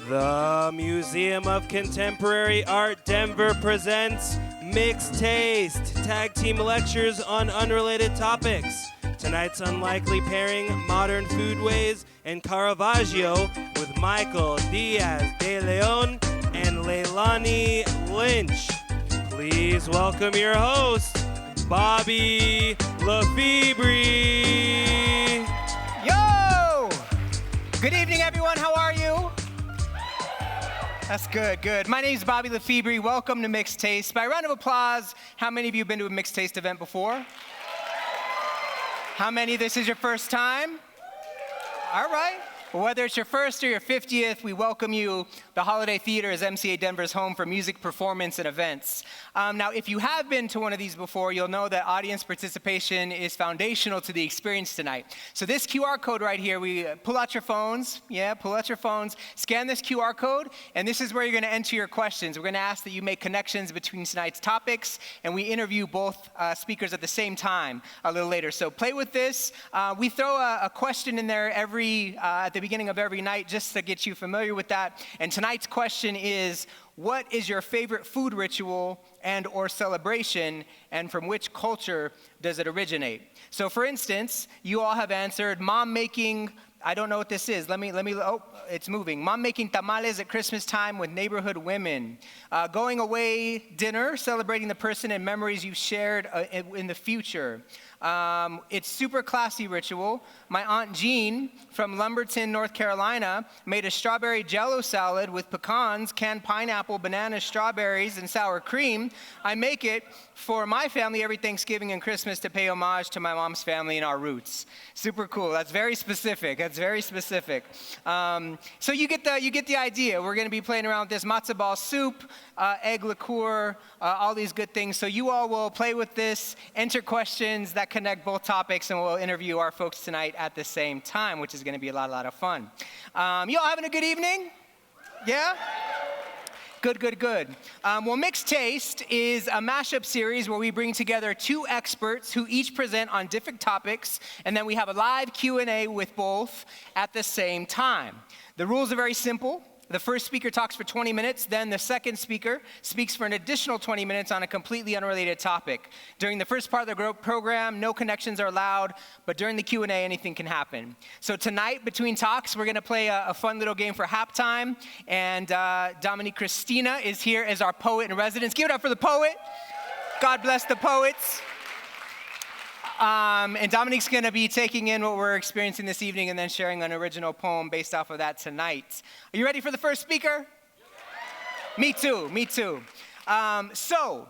The Museum of Contemporary Art Denver presents Mixed Taste, tag team lectures on unrelated topics. Tonight's unlikely pairing, modern foodways and Caravaggio with Michael Diaz de Leon and Leilani Lynch. Please welcome your host, Bobby LeFebre. Yo! Good evening, everyone. How are you? That's good. My name is Bobby LeFebre. Welcome to Mixed Taste. By a round of applause, how many of you have been to a Mixed Taste event before? How many, this is your first time? All right. Well, whether it's your first or your 50th, we welcome you. The Holiday Theater is MCA Denver's home for music, performance, and events. Now, if you have been to one of these before, you'll know that audience participation is foundational to the experience tonight. So this QR code right here, we pull out your phones. Scan this QR code, and this is where you're going to enter your questions. We're going to ask that you make connections between tonight's topics, and we interview both speakers at the same time a little later. So play with this. We throw a question in there at the beginning of every night just to get you familiar with that. And tonight's question is, what is your favorite food ritual and or celebration, and from which culture does it originate? So for instance, you all have answered mom making, I don't know what this is. Oh, it's moving. Mom making tamales at Christmas time with neighborhood women. Going away dinner, celebrating the person and memories you've shared in the future. It's super classy ritual. My Aunt Jean from Lumberton, North Carolina, made a strawberry jello salad with pecans, canned pineapple, bananas, strawberries, and sour cream. I make it for my family every Thanksgiving and Christmas to pay homage to my mom's family and our roots. Super cool. That's very specific. So you get the idea. We're going to be playing around with this matzo ball soup, egg liqueur, all these good things. So you all will play with this, enter questions that connect both topics, and we'll interview our folks tonight at the same time, which is going to be a lot of fun. You all having a good evening? Yeah? Good. Well, Mixed Taste is a mashup series where we bring together two experts who each present on different topics, and then we have a live Q&A with both at the same time. The rules are very simple. The first speaker talks for 20 minutes, then the second speaker speaks for an additional 20 minutes on a completely unrelated topic. During the first part of the program, no connections are allowed, but during the Q&A, anything can happen. So tonight, between talks, we're going to play a fun little game for halftime, and Dominique Christina is here as our poet in residence. Give it up for the poet. God bless the poets. And Dominique's going to be taking in what we're experiencing this evening and then sharing an original poem based off of that tonight. Are you ready for the first speaker? Yes. Me too. So,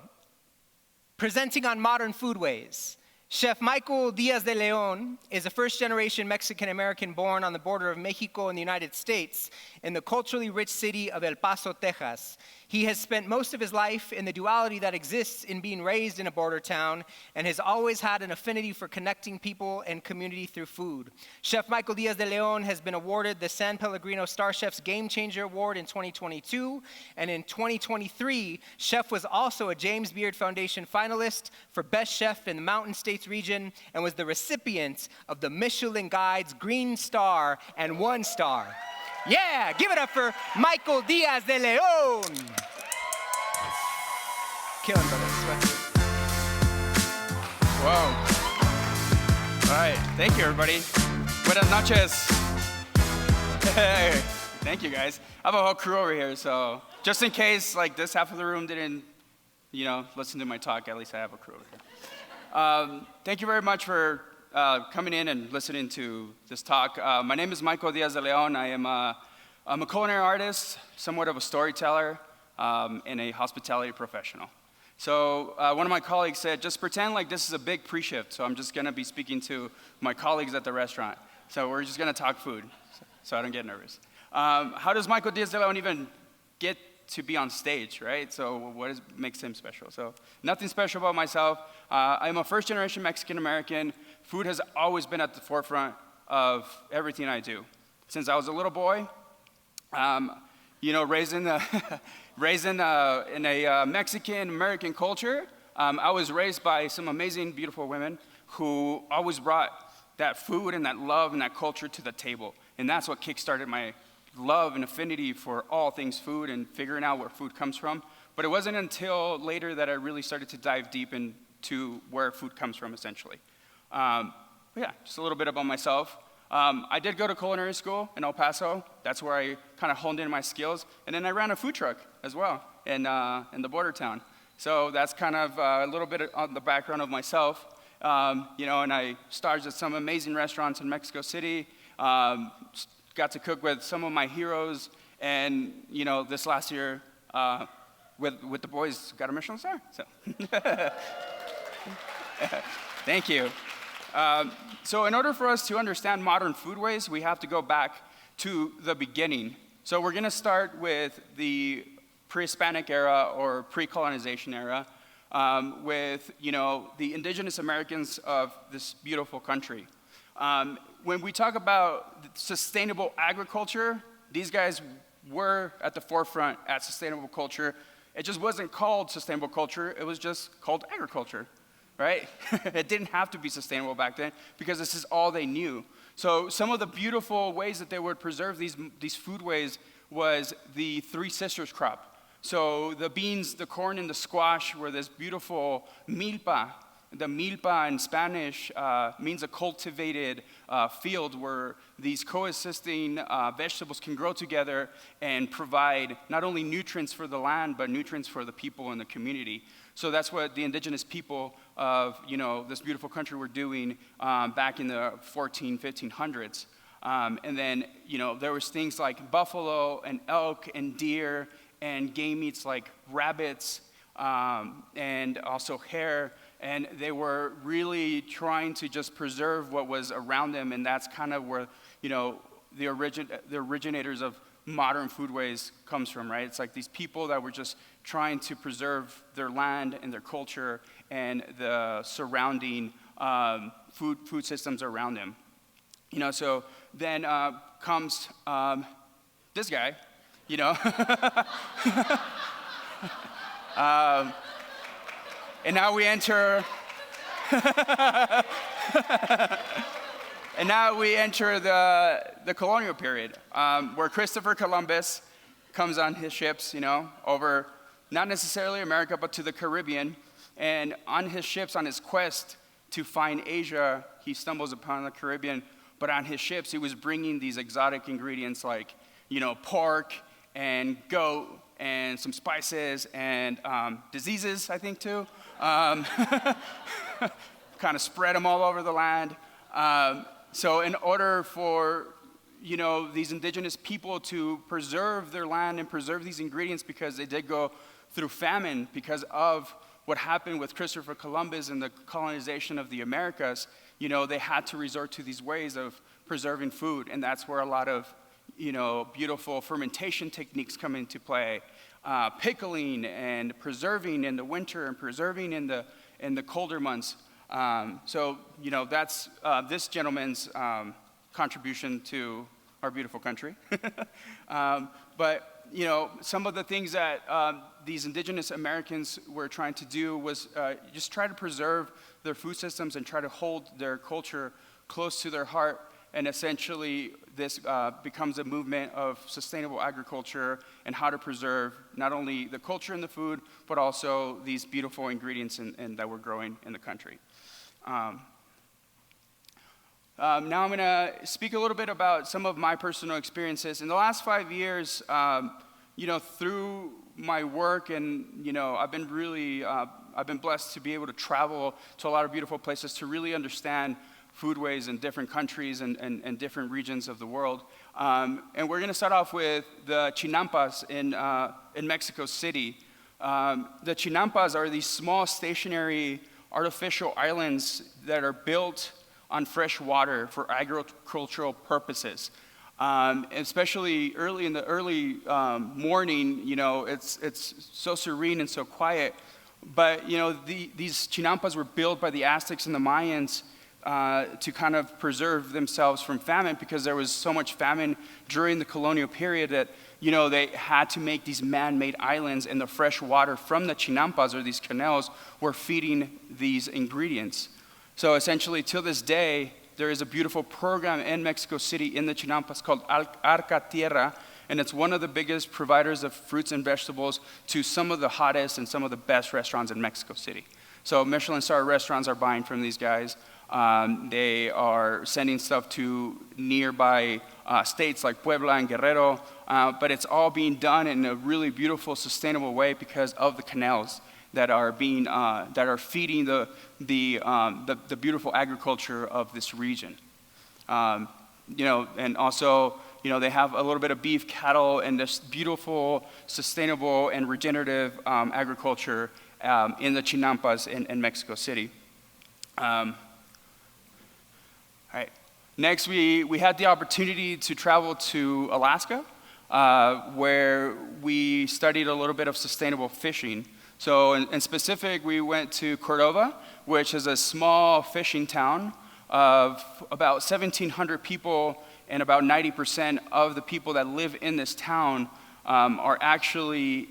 presenting on modern foodways, Chef Michael Diaz de Leon is a first-generation Mexican-American born on the border of Mexico and the United States in the culturally rich city of El Paso, Texas. He has spent most of his life in the duality that exists in being raised in a border town and has always had an affinity for connecting people and community through food. Chef Michael Diaz de Leon has been awarded the San Pellegrino Star Chef's Game Changer Award in 2022, and in 2023, Chef was also a James Beard Foundation finalist for Best Chef in the Mountain States region and was the recipient of the Michelin Guide's Green Star and 1 Star. Yeah, give it up for Michael Diaz de Leon. Killing brothers. Whoa. All right, thank you, everybody. Buenas noches. Hey, thank you, guys. I have a whole crew over here, so just in case, like, this half of the room didn't, listen to my talk, at least I have a crew over here. Thank you very much for coming in and listening to this talk. My name is Michael Diaz de Leon. I'm a culinary artist, somewhat of a storyteller, and a hospitality professional. So one of my colleagues said, just pretend like this is a big pre-shift, so I'm just going to be speaking to my colleagues at the restaurant. So we're just going to talk food, so I don't get nervous. How does Michael Diaz de Leon even get to be on stage, right? So what makes him special? So nothing special about myself. I'm a first-generation Mexican-American. Food has always been at the forefront of everything I do. Since I was a little boy, raised in a Mexican-American culture, I was raised by some amazing, beautiful women who always brought that food and that love and that culture to the table. And that's what kickstarted my love and affinity for all things food and figuring out where food comes from. But it wasn't until later that I really started to dive deep into where food comes from, essentially. But yeah, just a little bit about myself. I did go to culinary school in El Paso. That's where I kind of honed in my skills. And then I ran a food truck as well in the border town. So that's kind of a little bit on the background of myself. And I starred at some amazing restaurants in Mexico City. Got to cook with some of my heroes. And, this last year, with the boys, got a Michelin star. So, thank you. So in order for us to understand modern foodways, we have to go back to the beginning. So we're going to start with the pre-Hispanic era or pre-colonization era with, the indigenous Americans of this beautiful country. When we talk about sustainable agriculture, these guys were at the forefront at sustainable culture. It just wasn't called sustainable culture, it was just called agriculture. Right? It didn't have to be sustainable back then because this is all they knew. So some of the beautiful ways that they would preserve these foodways was the Three Sisters crop. So the beans, the corn, and the squash were this beautiful milpa. The milpa in Spanish means a cultivated field where these coexisting vegetables can grow together and provide not only nutrients for the land, but nutrients for the people in the community. So that's what the indigenous people of, this beautiful country were doing back in the 1500s. And then, there was things like buffalo and elk and deer and game meats like rabbits and also hare. And they were really trying to just preserve what was around them. And that's kind of where, the originators of modern foodways comes from, right? It's like these people that were just trying to preserve their land and their culture and the surrounding food systems around them. So then comes this guy, and now we enter the colonial period, where Christopher Columbus comes on his ships, over not necessarily America, but to the Caribbean. And on his ships, on his quest to find Asia, he stumbles upon the Caribbean. But on his ships, he was bringing these exotic ingredients like, pork and goat and some spices and diseases, I think, too. Kind of spread them all over the land. So in order for, these indigenous people to preserve their land and preserve these ingredients, because they did go through famine because of what happened with Christopher Columbus and the colonization of the Americas, they had to resort to these ways of preserving food. And that's where a lot of, beautiful fermentation techniques come into play. Pickling and preserving in the winter and preserving in the colder months. So, that's this gentleman's contribution to our beautiful country. But, some of the things that these indigenous Americans were trying to do was just try to preserve their food systems and try to hold their culture close to their heart. And essentially, this becomes a movement of sustainable agriculture and how to preserve not only the culture and the food, but also these beautiful ingredients that we're growing in the country. Now I'm going to speak a little bit about some of my personal experiences. In the last 5 years, through my work and, I've been blessed to be able to travel to a lot of beautiful places to really understand foodways in different countries and different regions of the world. And we're going to start off with the chinampas in Mexico City. The chinampas are these small stationary artificial islands that are built on fresh water for agricultural purposes. Especially in the early morning, it's so serene and so quiet. But, these chinampas were built by the Aztecs and the Mayans to kind of preserve themselves from famine, because there was so much famine during the colonial period that, they had to make these man-made islands, and the fresh water from the chinampas, or these canals, were feeding these ingredients. So essentially, till this day, there is a beautiful program in Mexico City in the Chinampas called Arca Tierra, and it's one of the biggest providers of fruits and vegetables to some of the hottest and some of the best restaurants in Mexico City. So Michelin star restaurants are buying from these guys. They are sending stuff to nearby states like Puebla and Guerrero, but it's all being done in a really beautiful, sustainable way because of the canals that are feeding the beautiful agriculture of this region. And also, they have a little bit of beef, cattle, and this beautiful, sustainable, and regenerative agriculture in the Chinampas in Mexico City. All right. Next, we had the opportunity to travel to Alaska, where we studied a little bit of sustainable fishing. So in specific, we went to Cordova, which is a small fishing town of about 1,700 people, and about 90% of the people that live in this town are actually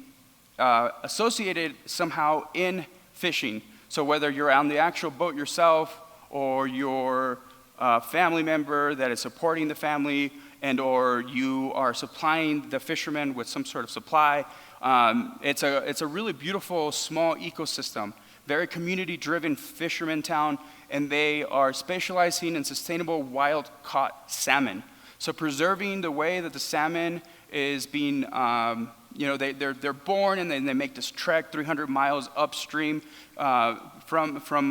associated somehow in fishing. So whether you're on the actual boat yourself, or you're a family member that is supporting the family, and or you are supplying the fishermen with some sort of supply, it's a really beautiful small ecosystem, very community-driven fisherman town, and they are specializing in sustainable wild-caught salmon. So preserving the way that the salmon is being, they're born and then they make this trek 300 miles upstream from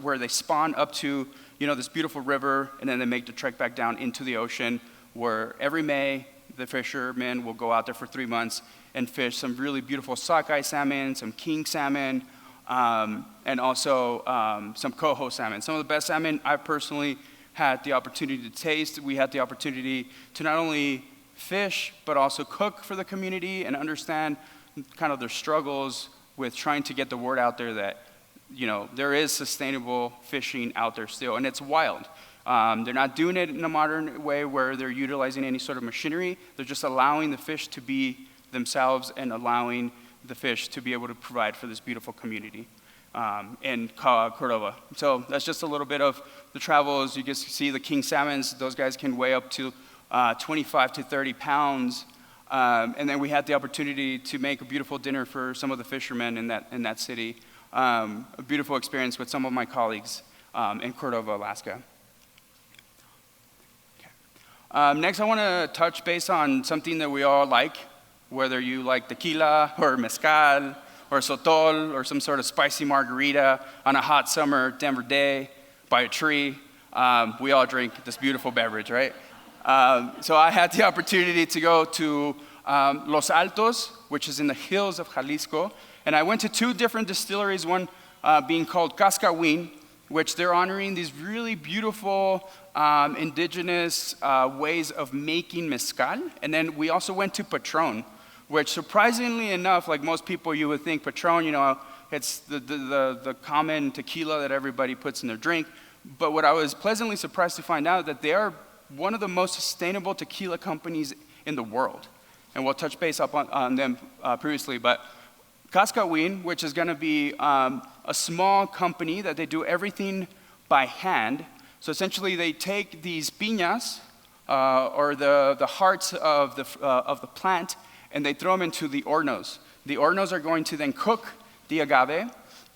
where they spawn up to, this beautiful river, and then they make the trek back down into the ocean, where every May the fishermen will go out there for 3 months and fish some really beautiful sockeye salmon, some king salmon, and also some coho salmon. Some of the best salmon I've personally had the opportunity to taste. We had the opportunity to not only fish, but also cook for the community and understand kind of their struggles with trying to get the word out there that, there is sustainable fishing out there still, and it's wild. They're not doing it in a modern way where they're utilizing any sort of machinery. They're just allowing the fish to be themselves and allowing the fish to be able to provide for this beautiful community in Cordova. So that's just a little bit of the travels. You can see the king salmons. Those guys can weigh up to 25 to 30 pounds. And then we had the opportunity to make a beautiful dinner for some of the fishermen in that city. A beautiful experience with some of my colleagues in Cordova, Alaska. Okay. Next, I want to touch base on something that we all like, whether you like tequila or mezcal or sotol or some sort of spicy margarita on a hot summer Denver day by a tree. We all drink this beautiful beverage, right? So I had the opportunity to go to Los Altos, which is in the hills of Jalisco, and I went to 2 different distilleries, one being called Cascahuin, which they're honoring these really beautiful indigenous ways of making mezcal. And then we also went to Patron, which surprisingly enough, like most people, you would think Patron, it's the common tequila that everybody puts in their drink. But what I was pleasantly surprised to find out that they are one of the most sustainable tequila companies in the world. And we'll touch base up on them previously. But Cascahuin, which is going to be a small company that they do everything by hand. So essentially they take these piñas, or the hearts of the plant, and they throw them into the hornos. The hornos are going to then cook the agave,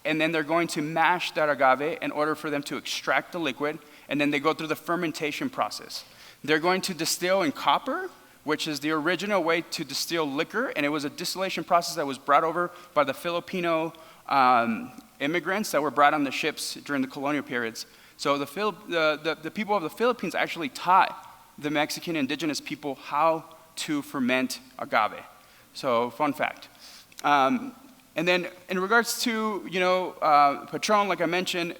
and then they're going to mash that agave in order for them to extract the liquid, and then they go through the fermentation process. They're going to distill in copper, which is the original way to distill liquor, and it was a distillation process that was brought over by the Filipino immigrants that were brought on the ships during the colonial periods. So the people of the Philippines actually taught the Mexican indigenous people how to ferment agave. So fun fact. And then in regards to, Patron, like I mentioned,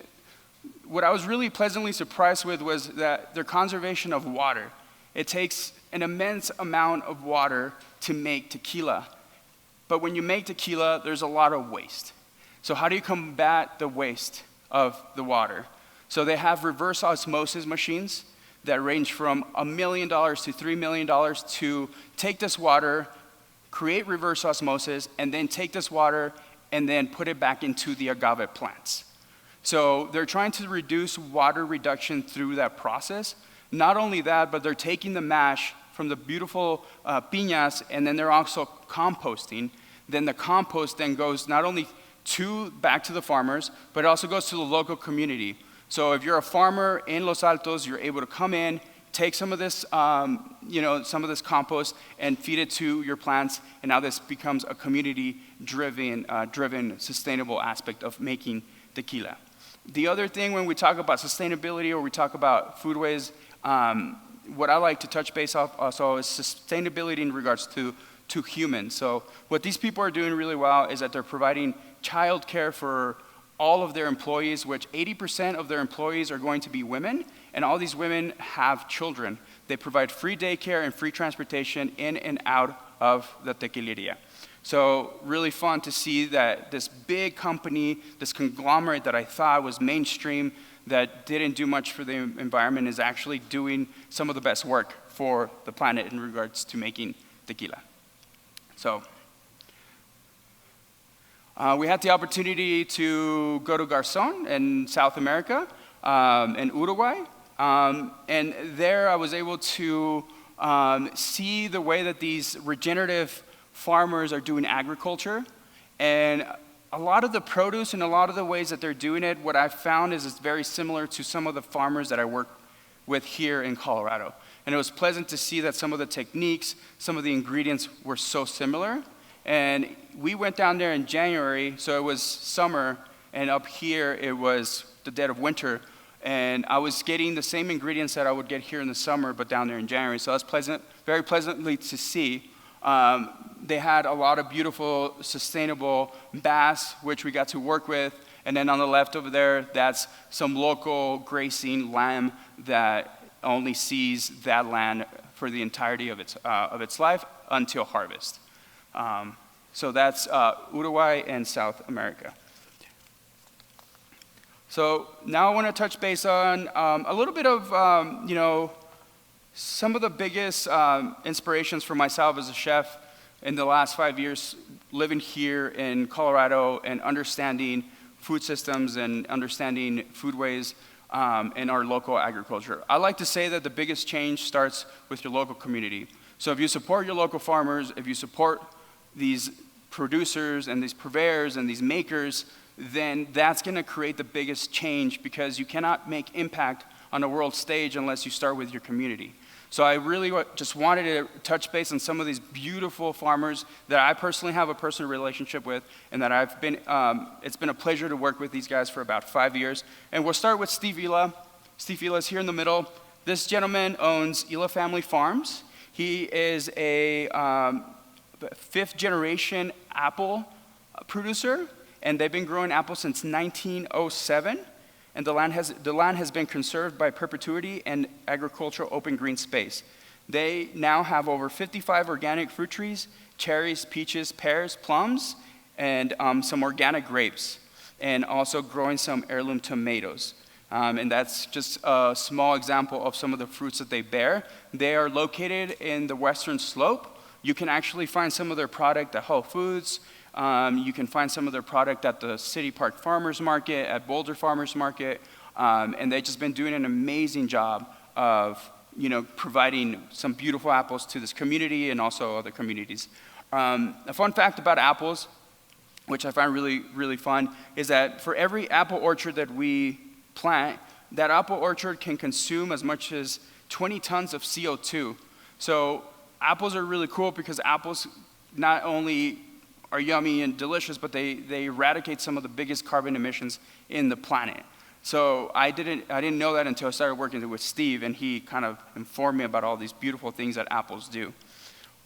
what I was really pleasantly surprised with was that their conservation of water. It takes an immense amount of water to make tequila. But when you make tequila, there's a lot of waste. So how do you combat the waste of the water? So they have reverse osmosis machines that range from $1 million to $3 million to take this water, create reverse osmosis, and then take this water and then put it back into the agave plants. So they're trying to reduce water reduction through that process. Not only that, but they're taking the mash from the beautiful piñas, and then they're also composting. Then the compost then goes not only back to the farmers, but it also goes to the local community. So if you're a farmer in Los Altos, you're able to come in, take some of this, some of this compost and feed it to your plants, and now this becomes a community-driven, sustainable aspect of making tequila. The other thing when we talk about sustainability or we talk about Foodways, what I like to touch base off also is sustainability in regards to humans. So what these people are doing really well is that they're providing childcare for all of their employees, which 80% of their employees are going to be women, and all these women have children. They provide free daycare and free transportation in and out of the tequileria. So really fun to see that this big company, this conglomerate that I thought was mainstream, that didn't do much for the environment, is actually doing some of the best work for the planet in regards to making tequila. So we had the opportunity to go to Garzón in South America, in Uruguay, and there I was able to see the way that these regenerative farmers are doing agriculture, and a lot of the produce and a lot of the ways that they're doing it, what I've found is it's very similar to some of the farmers that I work with here in Colorado. And it was pleasant to see that some of the techniques, some of the ingredients were so similar. And we went down there in January, so it was summer, and up here it was the dead of winter. And I was getting the same ingredients that I would get here in the summer, but down there in January. So that's pleasant, very pleasantly to see. They had a lot of beautiful, sustainable bass, which we got to work with. And then on the left over there, that's some local grazing lamb that only sees that land for the entirety of its life until harvest. So that's Uruguay and South America. So now I want to touch base on a little bit of, some of the biggest inspirations for myself as a chef in the last 5 years living here in Colorado and understanding food systems and understanding foodways in our local agriculture. I like to say that the biggest change starts with your local community. So if you support your local farmers, if you support these producers and these purveyors and these makers, then that's going to create the biggest change, because you cannot make impact on a world stage unless you start with your community. So I really just wanted to touch base on some of these beautiful farmers that I personally have a personal relationship with, and that it's been a pleasure to work with these guys for about 5 years. And we'll start with Steve Ila. Steve Ila is here in the middle. This gentleman owns Ila Family Farms. He is a 5th generation apple producer, and they've been growing apples since 1907. And the land has been conserved by perpetuity and agricultural open green space. They now have over 55 organic fruit trees, cherries, peaches, pears, plums, and some organic grapes, and also growing some heirloom tomatoes. And that's just a small example of some of the fruits that they bear. They are located in the Western Slope. You can actually find some of their product at Whole Foods. You can find some of their product at the City Park Farmers Market, at Boulder Farmers Market, and they've just been doing an amazing job of, providing some beautiful apples to this community and also other communities. A fun fact about apples, which I find really, really fun, is that for every apple orchard that we plant, that apple orchard can consume as much as 20 tons of CO2. So apples are really cool because apples not only are yummy and delicious, but they eradicate some of the biggest carbon emissions in the planet. So I didn't know that until I started working with Steve, and he kind of informed me about all these beautiful things that apples do.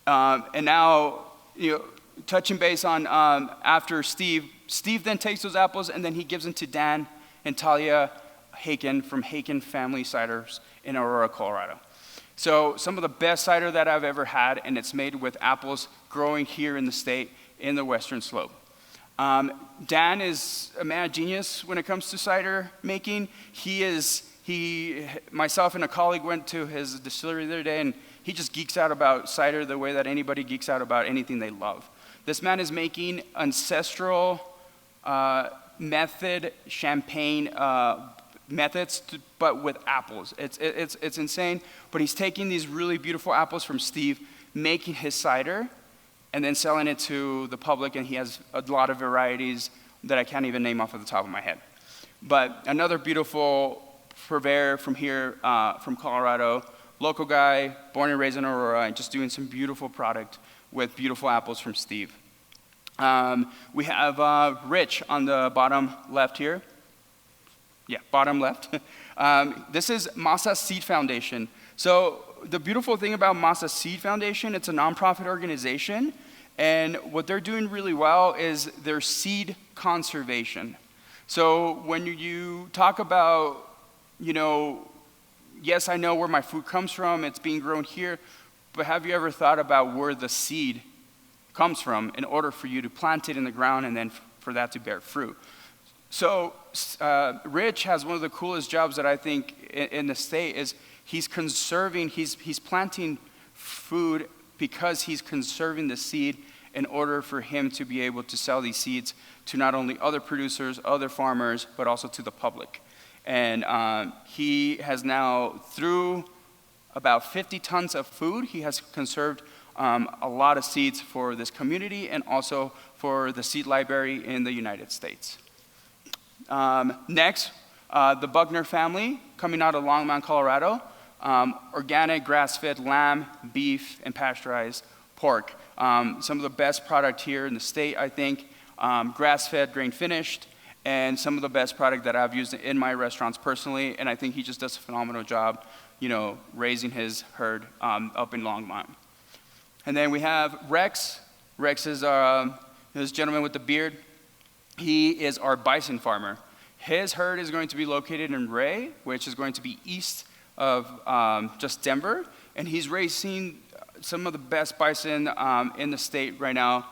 And now, touching base on after Steve then takes those apples and then he gives them to Dan and Talia Haken from Haken Family Ciders in Aurora, Colorado. So some of the best cider that I've ever had, and it's made with apples growing here in the state in the Western Slope. Dan is a mad genius when it comes to cider making. Myself and a colleague went to his distillery the other day, and he just geeks out about cider the way that anybody geeks out about anything they love. This man is making ancestral method champagne methods, but with apples. It's insane. But he's taking these really beautiful apples from Steve, making his cider, and then selling it to the public. And he has a lot of varieties that I can't even name off of the top of my head. But another beautiful purveyor from here, from Colorado, local guy, born and raised in Aurora, and just doing some beautiful product with beautiful apples from Steve. We have Rich on the bottom left here. Yeah, bottom left. This is Masa Seed Foundation. So the beautiful thing about Masa Seed Foundation, it's a nonprofit organization, and what they're doing really well is their seed conservation. So when you talk about, yes, I know where my food comes from, it's being grown here, but have you ever thought about where the seed comes from in order for you to plant it in the ground and then for that to bear fruit? So Rich has one of the coolest jobs that I think in the state is he's planting food because he's conserving the seed in order for him to be able to sell these seeds to not only other producers, other farmers, but also to the public. And he has now, through about 50 tons of food, he has conserved a lot of seeds for this community and also for the seed library in the United States. Next, the Buckner family, coming out of Longmont, Colorado. Organic grass-fed lamb, beef, and pasteurized pork. Some of the best product here in the state, I think. Grass-fed, grain-finished, and some of the best product that I've used in my restaurants personally, and I think he just does a phenomenal job, raising his herd up in Longmont. And then we have Rex. Rex is this gentleman with the beard. He is our bison farmer. His herd is going to be located in Ray, which is going to be east of just Denver, and he's raising some of the best bison in the state right now,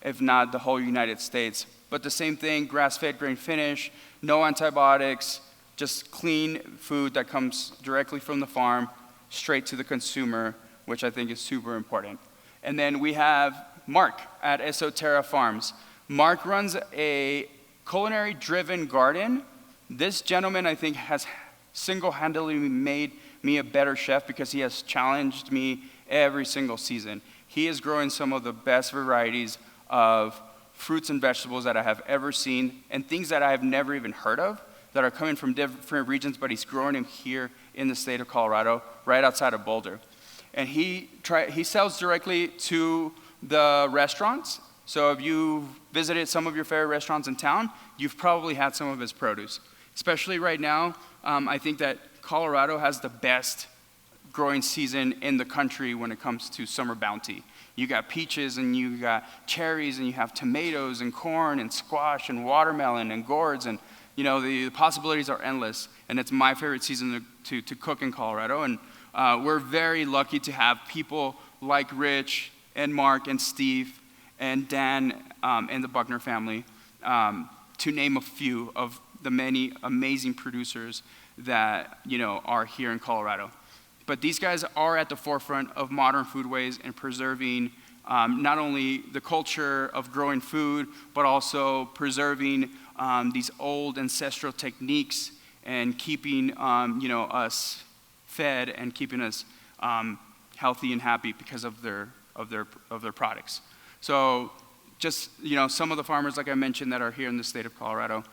if not the whole United States. But the same thing, grass-fed, grain-finished, no antibiotics, just clean food that comes directly from the farm, straight to the consumer, which I think is super important. And then we have Mark at Esoterra Farms. Mark runs a culinary-driven garden. This gentleman, I think, has single-handedly made me a better chef because he has challenged me every single season. He is growing some of the best varieties of fruits and vegetables that I have ever seen, and things that I have never even heard of that are coming from different regions, but he's growing them here in the state of Colorado, right outside of Boulder. And he sells directly to the restaurants. So if you visited some of your favorite restaurants in town, you've probably had some of his produce. Especially right now, I think that Colorado has the best growing season in the country when it comes to summer bounty. You got peaches and you got cherries and you have tomatoes and corn and squash and watermelon and gourds, and the possibilities are endless. And it's my favorite season to cook in Colorado. And we're very lucky to have people like Rich and Mark and Steve and Dan and the Buckner family, to name a few of the many amazing producers that are here in Colorado. But these guys are at the forefront of modern foodways and preserving not only the culture of growing food, but also preserving these old ancestral techniques and keeping us fed and keeping us healthy and happy because of their products. So just some of the farmers, like I mentioned, that are here in the state of Colorado.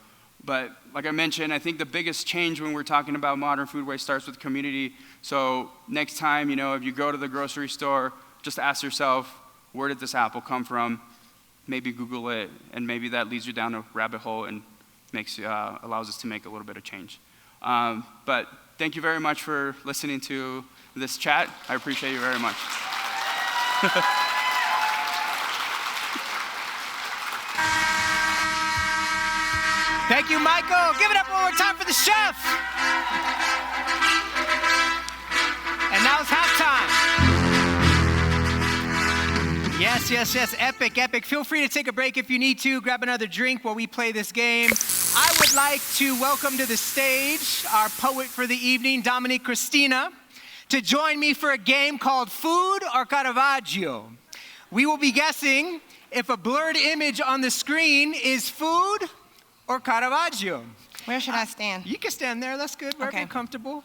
But like I mentioned, I think the biggest change when we're talking about modern foodways starts with community. So next time, if you go to the grocery store, just ask yourself, where did this apple come from? Maybe Google it, and maybe that leads you down a rabbit hole and allows us to make a little bit of change. But thank you very much for listening to this chat. I appreciate you very much. Thank you, Michael. Give it up one more time for the chef. And now it's halftime. Yes. Epic. Feel free to take a break if you need to. Grab another drink while we play this game. I would like to welcome to the stage our poet for the evening, Dominique Christina, to join me for a game called Food or Caravaggio. We will be guessing if a blurred image on the screen is food or Caravaggio? Where should I stand? You can stand there. That's good. Wherever Okay. you're comfortable.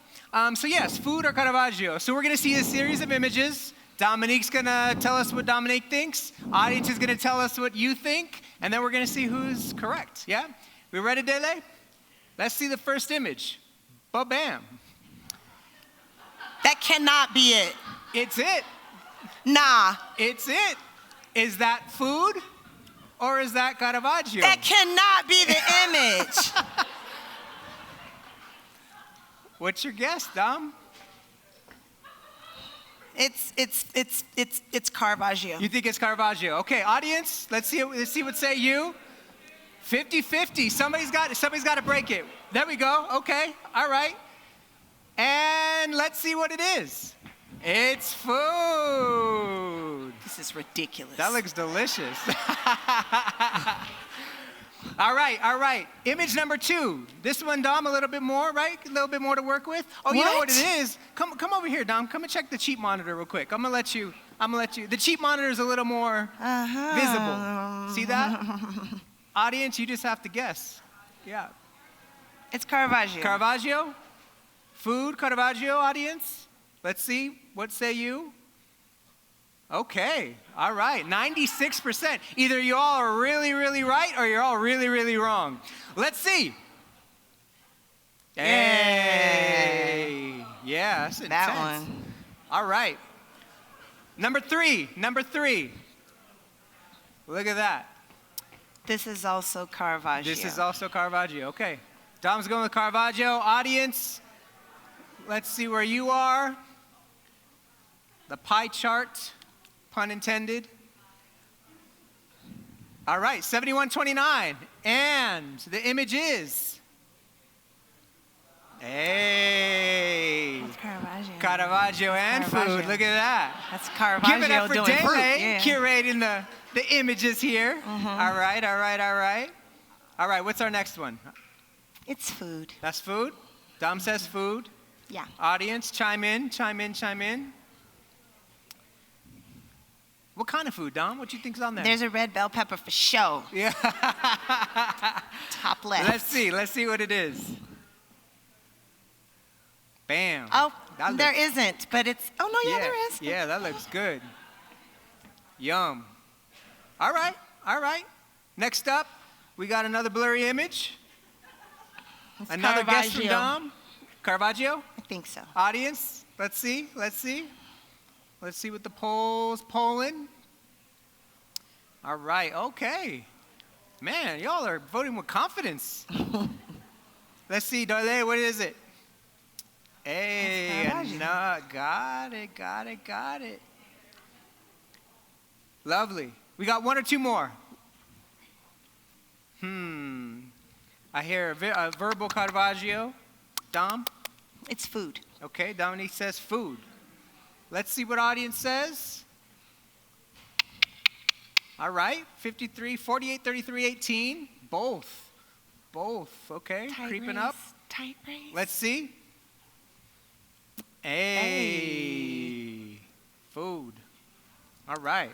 So yes, food or Caravaggio. So we're going to see a series of images. Dominique's going to tell us what Dominique thinks. Audience is going to tell us what you think. And then we're going to see who's correct. Yeah? We ready, Dele? Let's see the first image. Ba-bam. That cannot be it. It's it. Nah. It's it. Is that food or is that Caravaggio? That cannot be the image. What's your guess, Dom? It's Caravaggio. You think it's Caravaggio? Okay, audience, let's see what say you. 50-50. Somebody's got to break it. There we go. Okay. All right. And let's see what it is. It's food. This is ridiculous. That looks delicious. All right. Image number 2. This one, Dom, a little bit more, right? A little bit more to work with. Oh, you know what it is? Come over here, Dom. Come and check the cheap monitor real quick. I'm gonna let you. The cheap monitor is a little more visible. See that? Audience, you just have to guess. Yeah. It's Caravaggio. Caravaggio? Food, Caravaggio, audience? Let's see. What say you? Okay. All right. 96%. Either you all are really, really right or you're all really, really wrong. Let's see. Hey. Yeah, that's intense. That one. All right. Number three. Look at that. This is also Caravaggio. This is also Caravaggio. Okay. Dom's going with Caravaggio. Audience, let's see where you are. The pie chart, pun intended. All right, 71-29. And the image is. Hey. That's Caravaggio. Caravaggio and Caravaggio. food. Look at that. That's Caravaggio Give it up for doing Dele, fruit. Yeah. curating the images here. All right. All right, what's our next one? It's food. That's food? Dom says food. Yeah. Audience, chime in. What kind of food, Dom? What you think's on there? There's a red bell pepper for show. Yeah. Top left. Let's see what it is. Bam. Oh, That there looks- isn't, but it's. Oh no, yeah, there is. Yeah, that looks good. Yum. All right. Next up, we got another blurry image. It's Another guess from Caravaggio. Dom. Caravaggio? I think so. Audience, let's see. Let's see what the poll's polling. All right, okay. Man, y'all are voting with confidence. Let's see, Darley, what is it? Hey, Caravaggio. no, got it. Lovely. We got one or two more. I hear a verbal Caravaggio. Dom? It's food. Okay, Dominique says food. Let's see what audience says. All right, 53, 48, 33, 18. Both. Okay, creeping up. Tight race. Let's see. Hey. Food. All right.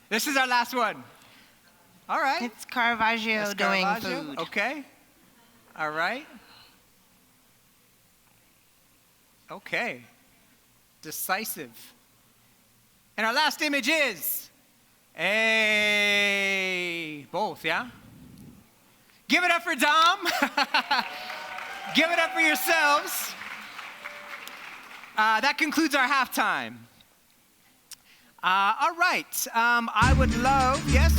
This is our last one. All right. It's Caravaggio That's doing Caravaggio. food. Okay. All right. Okay. Decisive. And our last image is both, yeah? Give it up for Dom. Give it up for yourselves. That concludes our halftime. All right. I would love, yes.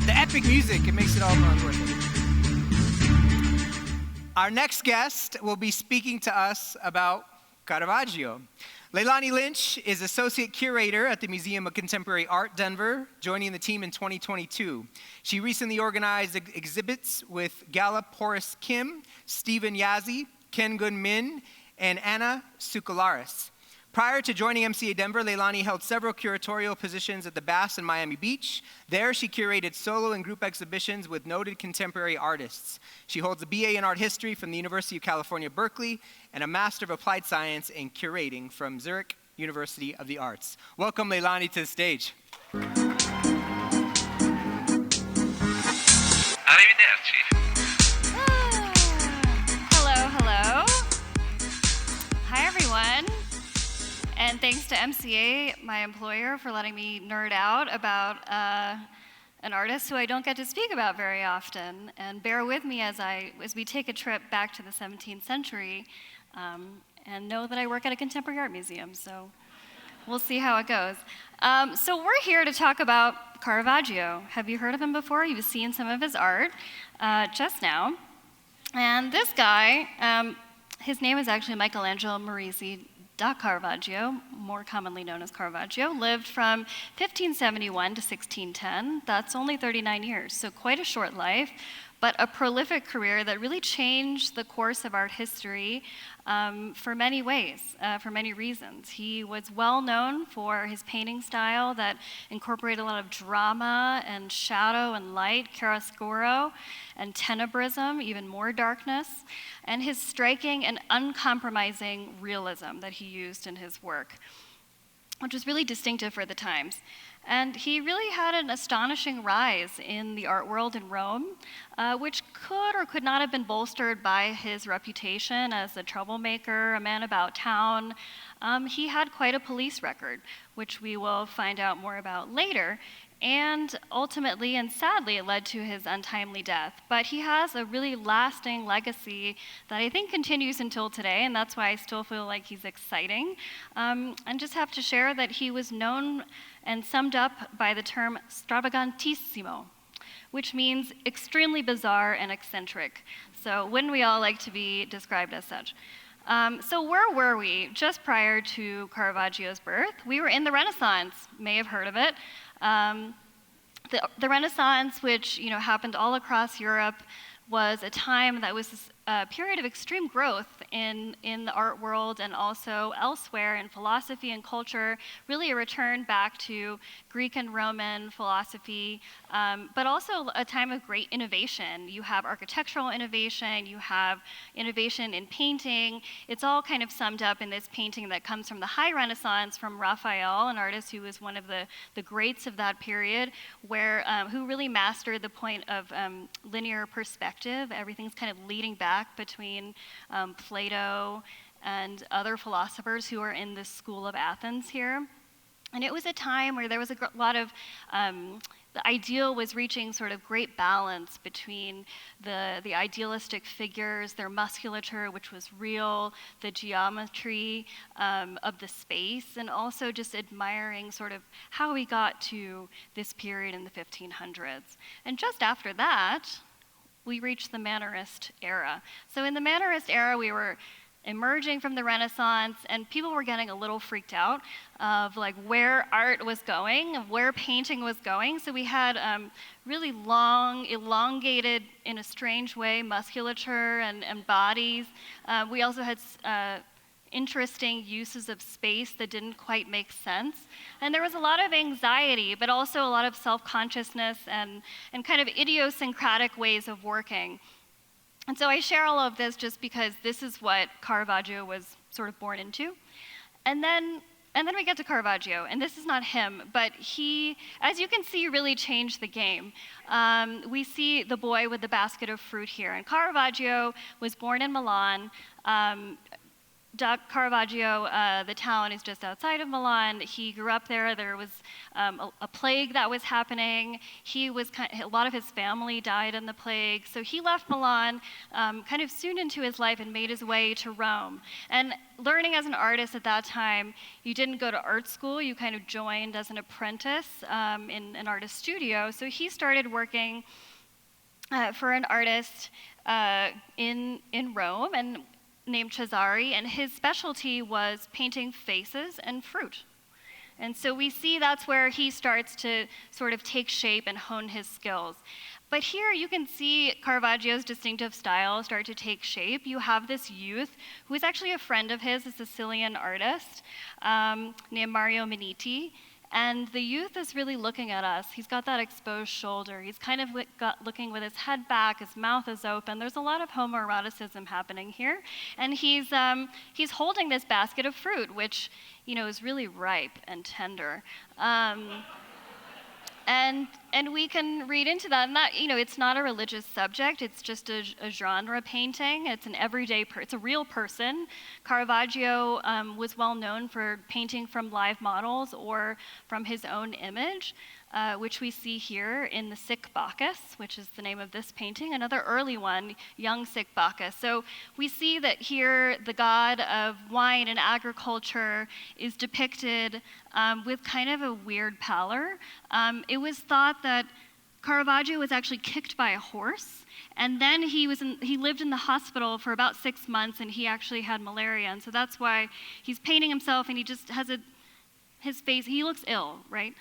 The epic music, it makes it all worth it. Our next guest will be speaking to us about Caravaggio. Leilani Lynch is Associate Curator at the Museum of Contemporary Art, Denver, joining the team in 2022. She recently organized exhibits with Gala Porras Kim, Stephen Yazzie, Ken Gun Min, and Anna Tsoukalos. Prior to joining MCA Denver, Leilani held several curatorial positions at the Bass in Miami Beach. There, she curated solo and group exhibitions with noted contemporary artists. She holds a BA in Art History from the University of California, Berkeley, and a Master of Applied Science in Curating from Zurich University of the Arts. Welcome, Leilani, to the stage. Arrivederci. to MCA, my employer, for letting me nerd out about an artist who I don't get to speak about very often. And bear with me as we take a trip back to the 17th century, and know that I work at a contemporary art museum, so we'll see how it goes. So we're here to talk about Caravaggio. Have you heard of him before? You've seen some of his art just now. And this guy, his name is actually Michelangelo Merisi da Caravaggio, more commonly known as Caravaggio, lived from 1571 to 1610. That's only 39 years, so quite a short life, but a prolific career that really changed the course of art history for many ways, for many reasons. He was well known for his painting style that incorporated a lot of drama and shadow and light, chiaroscuro, and tenebrism, even more darkness, and his striking and uncompromising realism that he used in his work, which was really distinctive for the times. And he really had an astonishing rise in the art world in Rome, which could or could not have been bolstered by his reputation as a troublemaker, a man about town. He had quite a police record, which we will find out more about later. And ultimately, and sadly, it led to his untimely death. But he has a really lasting legacy that I think continues until today, and that's why I still feel like he's exciting. And just have to share that he was known and summed up by the term stravagantissimo, which means extremely bizarre and eccentric. So wouldn't we all like to be described as such? So where were we just prior to Caravaggio's birth? We were in the Renaissance, may have heard of it. The Renaissance, which happened all across Europe, was a time that was a period of extreme growth in the art world and also elsewhere in philosophy and culture, really a return back to Greek and Roman philosophy, but also a time of great innovation. You have architectural innovation, you have innovation in painting. It's all kind of summed up in this painting that comes from the High Renaissance from Raphael, an artist who was one of the greats of that period, who really mastered the point of linear perspective. Everything's kind of leading back between Plato and other philosophers who are in this school of Athens here. And it was a time where there was a lot of, the ideal was reaching sort of great balance between the idealistic figures, their musculature, which was real, the geometry of the space, and also just admiring sort of how we got to this period in the 1500s. And just after that, we reached the Mannerist era. So in the Mannerist era, we were emerging from the Renaissance, and people were getting a little freaked out of like where art was going, of where painting was going. So we had really long, elongated, in a strange way, musculature and bodies. We also had interesting uses of space that didn't quite make sense. And there was a lot of anxiety, but also a lot of self-consciousness and kind of idiosyncratic ways of working. And so I share all of this just because this is what Caravaggio was sort of born into. And then we get to Caravaggio, and this is not him, but he, as you can see, really changed the game. We see the boy with the basket of fruit here, and Caravaggio was born in Milan. Caravaggio, the town is just outside of Milan. He grew up there. There was a plague that was happening. A lot of his family died in the plague. So he left Milan kind of soon into his life and made his way to Rome. And learning as an artist at that time, you didn't go to art school. You kind of joined as an apprentice in an artist studio. So he started working for an artist in Rome, and named Cesare, and his specialty was painting faces and fruit. And so we see that's where he starts to sort of take shape and hone his skills. But here you can see Caravaggio's distinctive style start to take shape. You have this youth who is actually a friend of his, a Sicilian artist named Mario Minetti. And the youth is really looking at us. He's got that exposed shoulder. He's kind of looking with his head back. His mouth is open. There's a lot of homoeroticism happening here. And he's holding this basket of fruit, which is really ripe and tender. And And we can read into that, and that, it's not a religious subject. It's just a genre painting. It's an everyday. It's a real person. Caravaggio was well known for painting from live models or from his own image, which we see here in the Sick Bacchus, which is the name of this painting. Another early one, young Sick Bacchus. So we see that here the god of wine and agriculture is depicted with kind of a weird pallor. It was thought that Caravaggio was actually kicked by a horse, and then he lived in the hospital for about 6 months, and he actually had malaria, and so that's why he's painting himself, and he just has his face. He looks ill, right?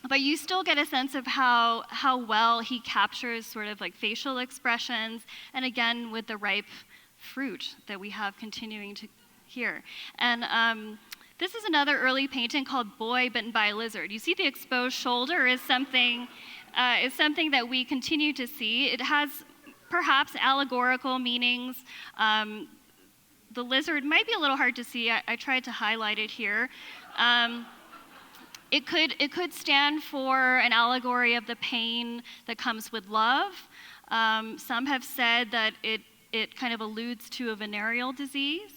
But you still get a sense of how well he captures sort of like facial expressions, and again with the ripe fruit that we have continuing to here. And this is another early painting called Boy Bitten by a Lizard. You see the exposed shoulder is something that we continue to see. It has perhaps allegorical meanings. The lizard might be a little hard to see. I tried to highlight it here. It could stand for an allegory of the pain that comes with love. Some have said that it kind of alludes to a venereal disease.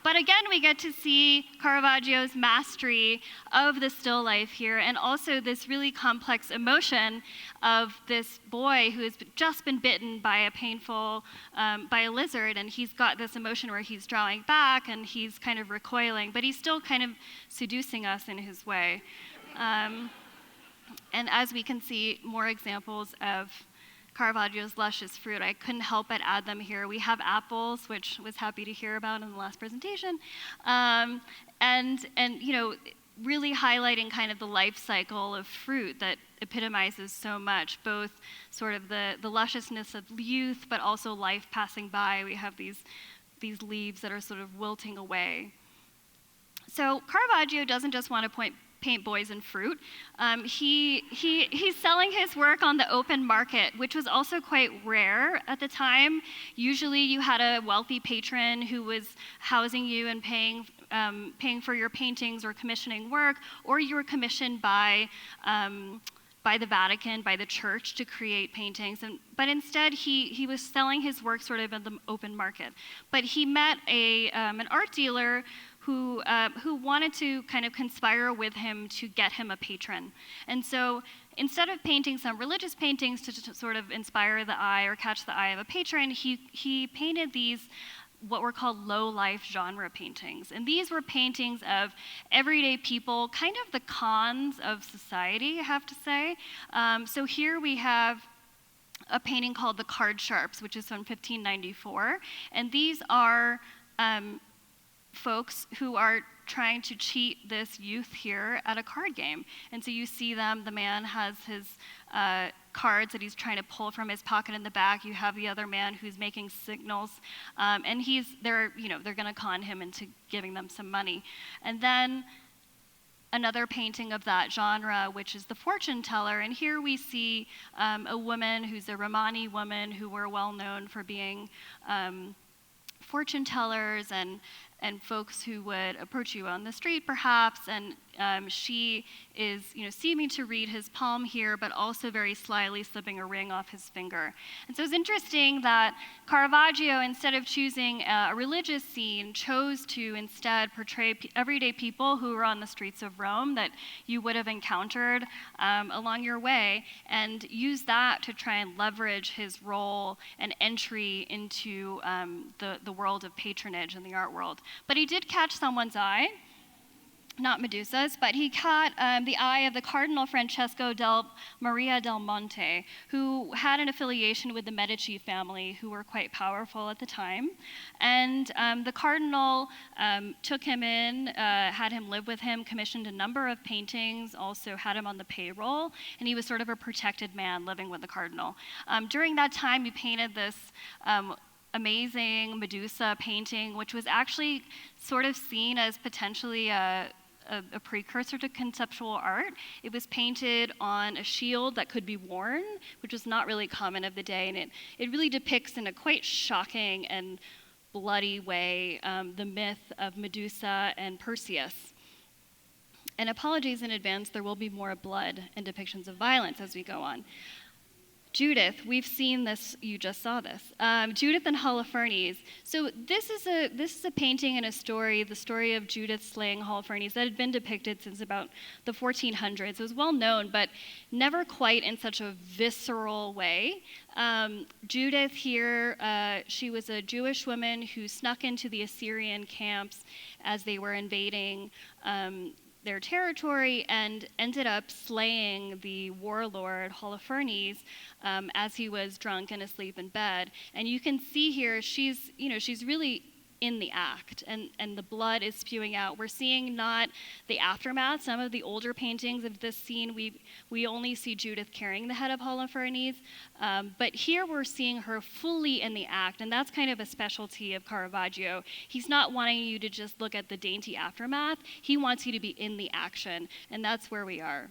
But again, we get to see Caravaggio's mastery of the still life here, and also this really complex emotion of this boy who has just been bitten by a lizard, and he's got this emotion where he's drawing back and he's kind of recoiling, but he's still kind of seducing us in his way. And as we can see, more examples of Caravaggio's luscious fruit. I couldn't help but add them here. We have apples, which I was happy to hear about in the last presentation, and really highlighting kind of the life cycle of fruit that epitomizes so much, both sort of the lusciousness of youth, but also life passing by. We have these leaves that are sort of wilting away. So Caravaggio doesn't just want to paint boys and fruit. He's selling his work on the open market, which was also quite rare at the time. Usually you had a wealthy patron who was housing you and paying for your paintings or commissioning work, or you were commissioned by the Vatican, by the church, to create paintings. But instead, he was selling his work sort of in the open market. But he met an art dealer who wanted to kind of conspire with him to get him a patron. And so instead of painting some religious paintings to sort of inspire the eye or catch the eye of a patron, he painted these what were called low-life genre paintings. And these were paintings of everyday people, kind of the cons of society, I have to say. So here we have a painting called The Card Sharps, which is from 1594. And these are folks who are trying to cheat this youth here at a card game. And so you see them, the man has his cards that he's trying to pull from his pocket in the back. You have the other man who's making signals, and they're going to con him into giving them some money. And then another painting of that genre, which is The Fortune Teller. And here we see a woman who's a Romani woman who were well known for being fortune tellers and folks who would approach you on the street, perhaps, and she is, seeming to read his palm here, but also very slyly slipping a ring off his finger. And so it's interesting that Caravaggio, instead of choosing a religious scene, chose to instead portray everyday people who were on the streets of Rome that you would have encountered along your way, and use that to try and leverage his role and entry into the world of patronage in the art world. But he did catch someone's eye, not Medusa's, but he caught the eye of the Cardinal Francesco Maria del Monte, who had an affiliation with the Medici family, who were quite powerful at the time. And the Cardinal took him in, had him live with him, commissioned a number of paintings, also had him on the payroll, and he was sort of a protected man living with the Cardinal. During that time, he painted this amazing Medusa painting, which was actually sort of seen as potentially a precursor to conceptual art. It was painted on a shield that could be worn, which was not really common of the day, and it really depicts in a quite shocking and bloody way the myth of Medusa and Perseus. And apologies in advance, there will be more blood and depictions of violence as we go on. Judith, we've seen this, you just saw this. Judith and Holofernes. So this is a painting and a story, the story of Judith slaying Holofernes that had been depicted since about the 1400s. It was well known, but never quite in such a visceral way. Judith here, she was a Jewish woman who snuck into the Assyrian camps as they were invading their territory and ended up slaying the warlord Holofernes as he was drunk and asleep in bed. And you can see here she's really in the act, and the blood is spewing out. We're seeing not the aftermath. Some of the older paintings of this scene, we only see Judith carrying the head of Holofernes, but here we're seeing her fully in the act, and that's kind of a specialty of Caravaggio. He's not wanting you to just look at the dainty aftermath. He wants you to be in the action, and that's where we are.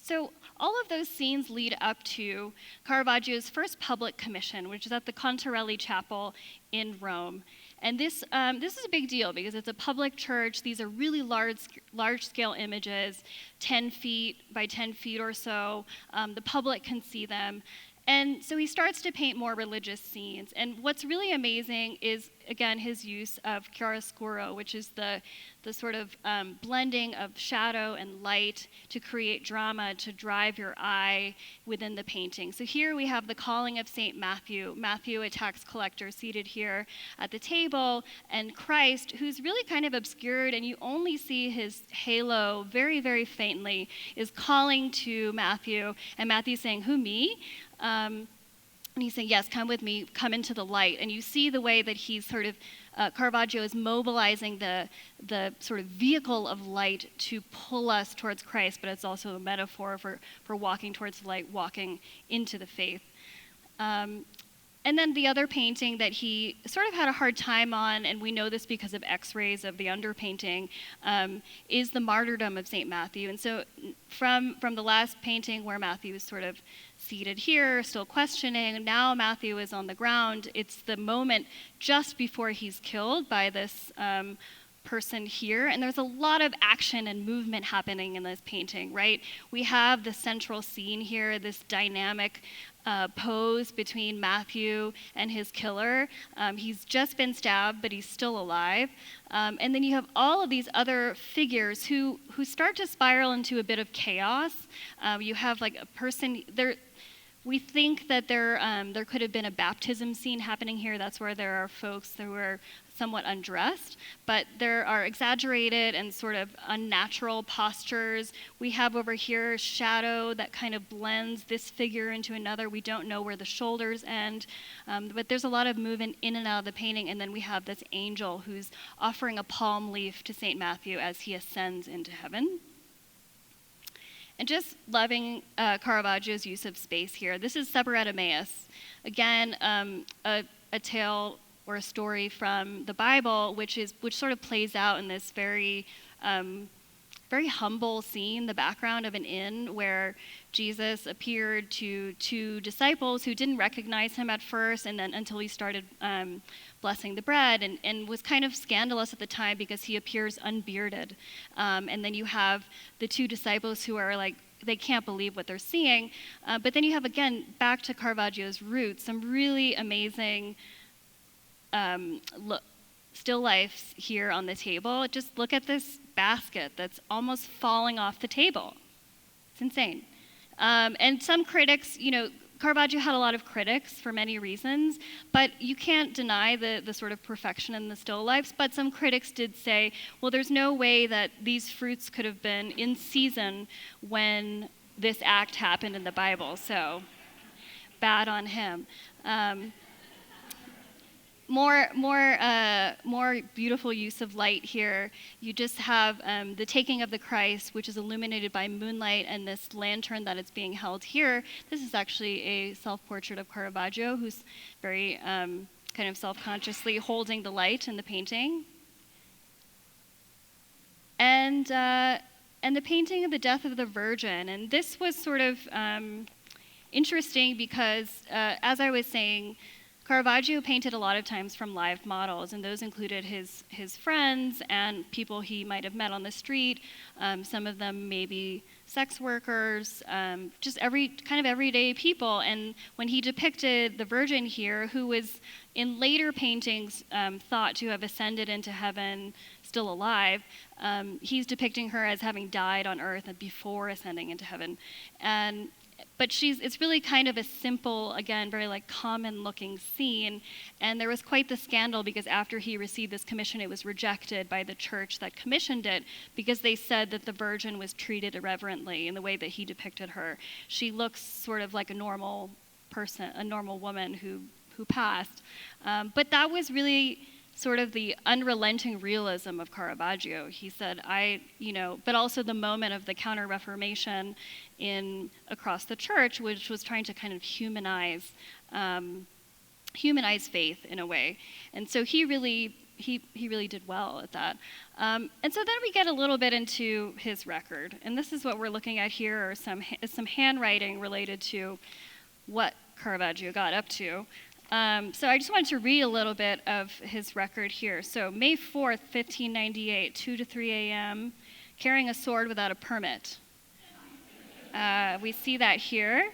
So all of those scenes lead up to Caravaggio's first public commission, which is at the Contarelli Chapel in Rome. And this is a big deal because it's a public church. These are really large-scale images, 10 feet by 10 feet or so. The public can see them. And so he starts to paint more religious scenes. And what's really amazing is, again, his use of chiaroscuro, which is the sort of blending of shadow and light to create drama, to drive your eye within the painting. So here we have the calling of St. Matthew. Matthew, a tax collector, seated here at the table, and Christ, who's really kind of obscured, and you only see his halo very, very faintly, is calling to Matthew, and Matthew's saying, "Who, me?" And he's saying, "Yes, come with me, come into the light." And you see the way that he's sort of, Caravaggio is mobilizing the sort of vehicle of light to pull us towards Christ, but it's also a metaphor for walking towards the light, walking into the faith. And then the other painting that he sort of had a hard time on, and we know this because of x-rays of the underpainting, is the martyrdom of St. Matthew. And so from the last painting where Matthew is sort of seated here, still questioning, now Matthew is on the ground. It's the moment just before he's killed by this person here, and there's a lot of action and movement happening in this painting, right? We have the central scene here, this dynamic pose between Matthew and his killer. He's just been stabbed, but he's still alive. And then you have all of these other figures who start to spiral into a bit of chaos. You have like a person there. We think that there could have been a baptism scene happening here. That's where there are folks who are somewhat undressed, but there are exaggerated and sort of unnatural postures. We have over here shadow that kind of blends this figure into another. We don't know where the shoulders end, but there's a lot of movement in and out of the painting. And then we have this angel who's offering a palm leaf to St. Matthew as he ascends into heaven. And just loving Caravaggio's use of space here. This is Supper at Emmaus. Again, a tale or a story from the Bible, which sort of plays out in this very humble scene, the background of an inn where Jesus appeared to two disciples who didn't recognize him at first, and then until he started blessing the bread, and was kind of scandalous at the time because he appears unbearded. And then you have the two disciples who are like, they can't believe what they're seeing. But then you have, again, back to Caravaggio's roots, some really amazing still lifes here on the table. Just look at this basket that's almost falling off the table. It's insane. And some critics, Caravaggio had a lot of critics for many reasons, but you can't deny the sort of perfection in the still lifes. But some critics did say, well, there's no way that these fruits could have been in season when this act happened in the Bible. So bad on him. More beautiful use of light here. You just have the taking of the Christ, which is illuminated by moonlight, and this lantern that is being held here. This is actually a self-portrait of Caravaggio, who's very kind of self-consciously holding the light in the painting. And the painting of the death of the Virgin. And this was sort of interesting because, as I was saying, Caravaggio painted a lot of times from live models, and those included his friends and people he might have met on the street. Some of them maybe sex workers, just everyday people. And when he depicted the Virgin here, who was in later paintings thought to have ascended into heaven, still alive, he's depicting her as having died on earth before ascending into heaven. But it's really kind of a simple, again, very like common looking scene. And there was quite the scandal because after he received this commission, it was rejected by the church that commissioned it because they said that the Virgin was treated irreverently in the way that he depicted her. She looks sort of like a normal person, a normal woman who passed. But that was really sort of the unrelenting realism of Caravaggio. He said, but also the moment of the Counter-Reformation across the church, which was trying to kind of humanize faith in a way. And so he really did well at that. And so then we get a little bit into his record. And this is what we're looking at here, are some handwriting related to what Caravaggio got up to. So I just wanted to read a little bit of his record here. So May 4th, 1598, 2 to 3 a.m., carrying a sword without a permit. We see that here.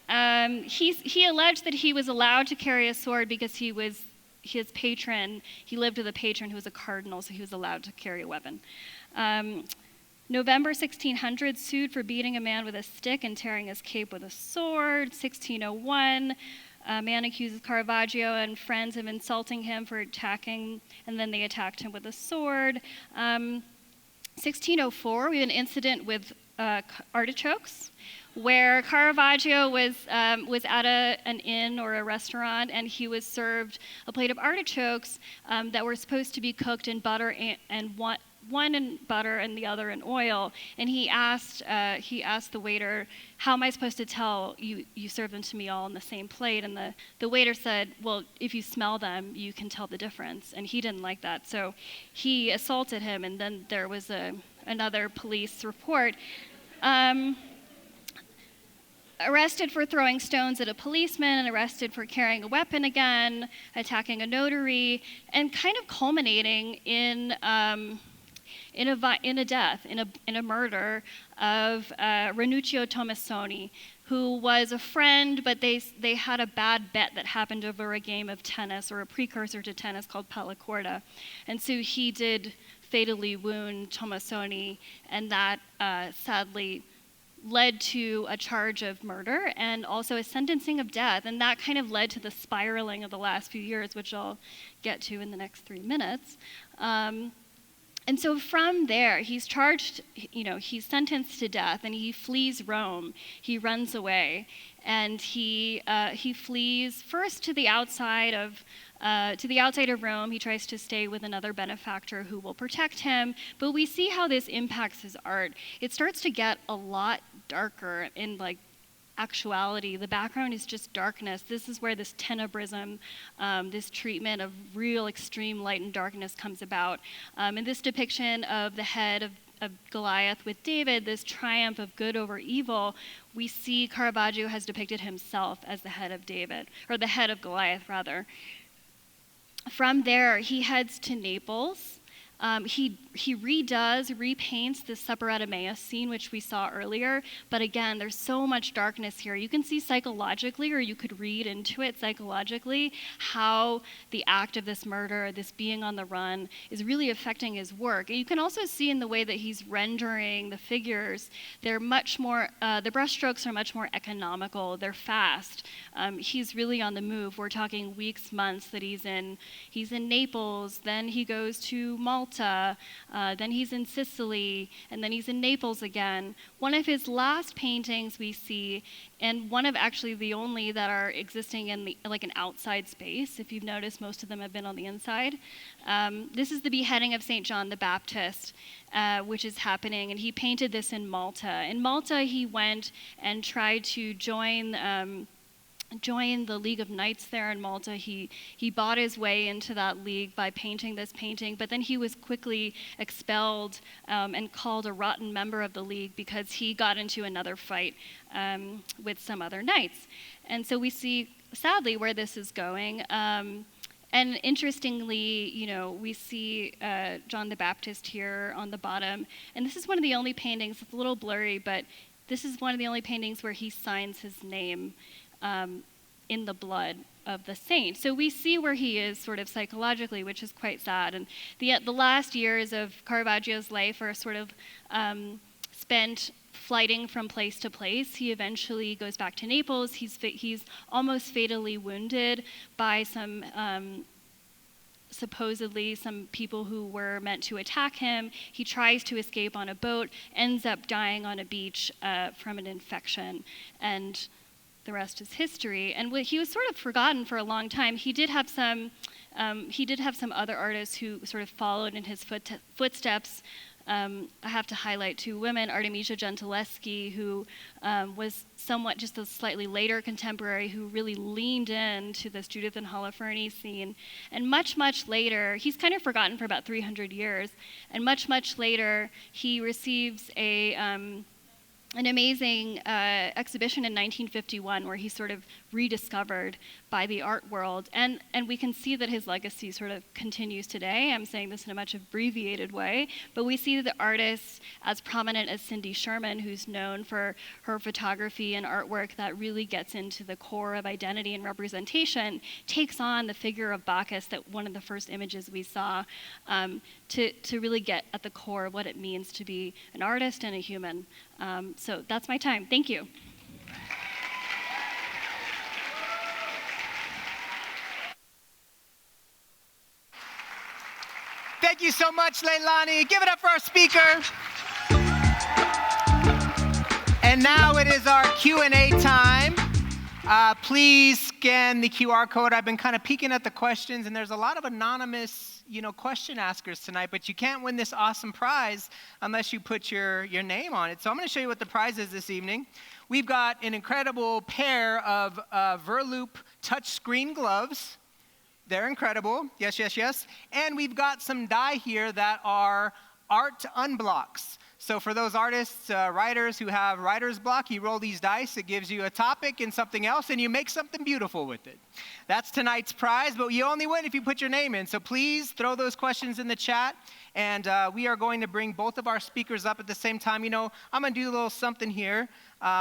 He alleged that he was allowed to carry a sword because he was his patron. He lived with a patron who was a cardinal, so he was allowed to carry a weapon. November 1600, sued for beating a man with a stick and tearing his cape with a sword. 1601, a man accuses Caravaggio and friends of insulting him for attacking, and then they attacked him with a sword. 1604, we have an incident with artichokes, where Caravaggio was at an inn or a restaurant, and he was served a plate of artichokes that were supposed to be cooked in butter and one in butter and the other in oil. And he asked the waiter, "How am I supposed to tell you serve them to me all in the same plate?" And the waiter said, "Well, if you smell them, you can tell the difference." And he didn't like that, so he assaulted him. And then there was another police report. Arrested for throwing stones at a policeman, and arrested for carrying a weapon again, attacking a notary, and kind of culminating in a death, in a murder of Ranuccio Tomassoni, who was a friend, but they had a bad bet that happened over a game of tennis, or a precursor to tennis called Palla and so he did fatally wound Tomassoni, and that sadly led to a charge of murder and also a sentencing of death, and that kind of led to the spiraling of the last few years, which I'll get to in the next 3 minutes. And so from there, he's charged, he's sentenced to death, and he flees Rome. He runs away, and he flees first to the outside of Rome. He tries to stay with another benefactor who will protect him. But we see how this impacts his art. It starts to get a lot darker in actuality. The background is just darkness. This is where this tenebrism, this treatment of real extreme light and darkness comes about. And this depiction of the head of Goliath with David, this triumph of good over evil, we see Caravaggio has depicted himself as the head of David, or the head of Goliath, rather. From there, he heads to Naples. He repaints the Supper at Emmaus scene, which we saw earlier. But again, there's so much darkness here. You can see psychologically, or you could read into it psychologically, how the act of this murder, this being on the run, is really affecting his work. And you can also see in the way that he's rendering the figures, they're much more, the brushstrokes are much more economical. They're fast. He's really on the move. We're talking weeks, months that he's in Naples, then he goes to Malta, then he's in Sicily, and then he's in Naples again. One of his last paintings we see, and one of actually the only that are existing in an outside space. If you've noticed, most of them have been on the inside. This is the beheading of St. John the Baptist, which is happening, and he painted this in Malta. In Malta, he went and tried to join the League of Knights there in Malta. He bought his way into that league by painting this painting, but then he was quickly expelled and called a rotten member of the league because he got into another fight with some other knights. And so we see sadly where this is going. And interestingly, we see John the Baptist here on the bottom. And this is one of the only paintings, it's a little blurry, but this is one of the only paintings where he signs his name in the blood of the saint. So we see where he is sort of psychologically, which is quite sad. And the last years of Caravaggio's life are sort of spent flighting from place to place. He eventually goes back to Naples. He's almost fatally wounded by supposedly some people who were meant to attack him. He tries to escape on a boat, ends up dying on a beach from an infection, and the rest is history. And he was sort of forgotten for a long time. He did have some other artists who sort of followed in his footsteps. I have to highlight two women, Artemisia Gentileschi, who was somewhat just a slightly later contemporary who really leaned into this Judith and Holofernes scene. And much, much later, he's kind of forgotten for about 300 years, and much, much later, he receives an amazing exhibition in 1951 where he's sort of rediscovered by the art world. And we can see that his legacy sort of continues today. I'm saying this in a much abbreviated way, but we see the artists as prominent as Cindy Sherman, who's known for her photography and artwork that really gets into the core of identity and representation, takes on the figure of Bacchus, that one of the first images we saw, to really get at the core of what it means to be an artist and a human. So that's my time. Thank you. Thank you so much, Leilani. Give it up for our speaker. And now it is our Q&A time. Please scan the QR code. I've been kind of peeking at the questions, and there's a lot of anonymous, question askers tonight, but you can't win this awesome prize unless you put your name on it. So I'm going to show you what the prize is this evening. We've got an incredible pair of Verloop touchscreen gloves. They're incredible. Yes, yes, yes. And we've got some die here that are art unblocks. So for those artists, writers who have writer's block, you roll these dice. It gives you a topic and something else, and you make something beautiful with it. That's tonight's prize, but you only win if you put your name in. So please throw those questions in the chat, and we are going to bring both of our speakers up at the same time. I'm going to do a little something here.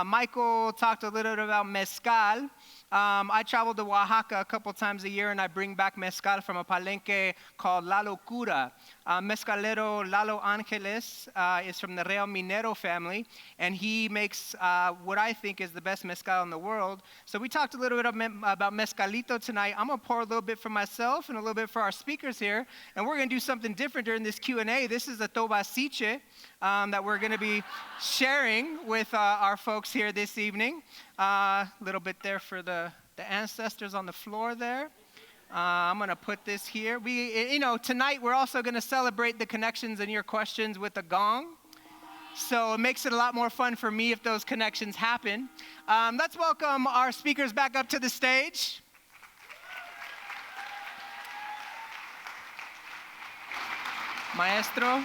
Michael talked a little bit about mezcal. I travel to Oaxaca a couple times a year, and I bring back mezcal from a palenque called La Locura. Mezcalero Lalo Angeles is from the Real Minero family, and he makes what I think is the best mezcal in the world. So we talked a little bit about mezcalito tonight. I'm going to pour a little bit for myself and a little bit for our speakers here, and we're going to do something different during this Q&A. This is a tobasiche that we're going to be sharing with our folks here this evening. A little bit there for the ancestors on the floor there. I'm going to put this here. Tonight we're also going to celebrate the connections and your questions with a gong. So it makes it a lot more fun for me if those connections happen. Let's welcome our speakers back up to the stage. Maestro.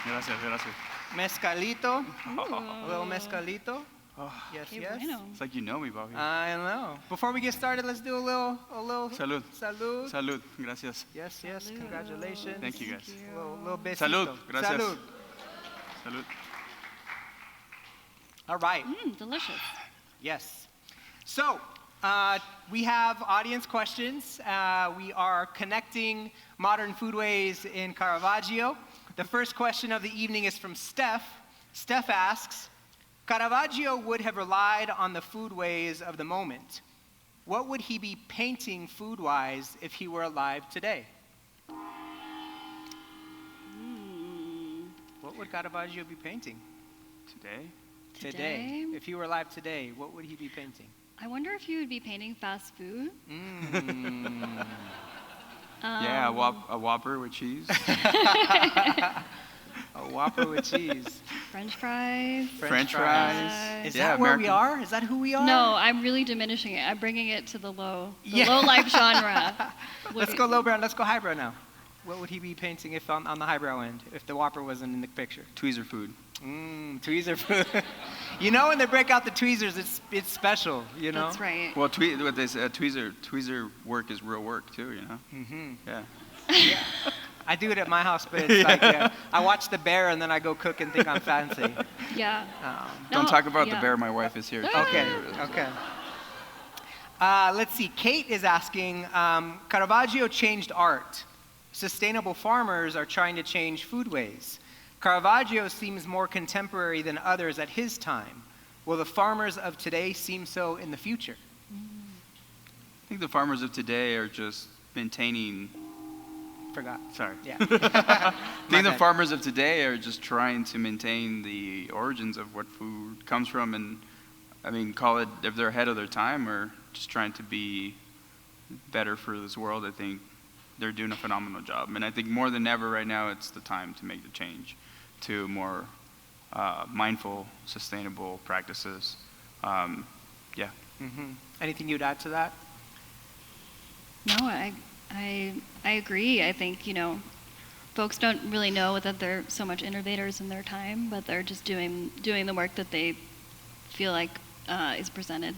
Gracias, gracias. Mezcalito. A little mezcalito. Oh, yes, Qué yes. bueno. it's like you know me, Bobby. I know. Before we get started, let's do a little. Salud. Salud. Salud. Gracias. Yes, yes. Salud. Congratulations. Thank you, guys. A little besito. Salud. Gracias. Salud. Salud. All right. Delicious. Yes. So we have audience questions. We are connecting modern foodways in Caravaggio. The first question of the evening is from Steph. Steph asks, Caravaggio would have relied on the foodways of the moment. What would he be painting food-wise if he were alive today? What would Caravaggio be painting? Today. If he were alive today, what would he be painting? I wonder if you would be painting fast food. Yeah, a Whopper with cheese. A Whopper with cheese. French fries. French fries. Is Yeah, that where we American. are? Is that who we are? No, I'm really diminishing it. I'm bringing it to the low life genre. Let's go lowbrow. Let's go highbrow now. What would he be painting if on the highbrow end, if the Whopper wasn't in the picture? Tweezer food. Tweezer food. You know, when they break out the tweezers, it's special, you know? That's right. Well, what they say, tweezer work is real work too, you know? Mm-hmm. Yeah. I do it at my house, but it's like, I watch the bear and then I go cook and think I'm fancy. Yeah. Don't talk about the yeah. bear, my wife is here. Okay. Let's see, Kate is asking, Caravaggio changed art. Sustainable farmers are trying to change foodways. Caravaggio seems more contemporary than others at his time. Will the farmers of today seem so in the future? I think the farmers of today are just maintaining. Forgot. Sorry. Yeah. I think the bad. farmers of today are just trying to maintain the origins of what food comes from, and I mean, call it if they're ahead of their time or just trying to be better for this world. I think they're doing a phenomenal job, and I think more than ever right now, it's the time to make the change to more mindful, sustainable practices. Yeah. Mm-hmm. Anything you'd add to that? No, I agree. I think, folks don't really know that they're so much innovators in their time, but they're just doing the work that they feel like is presented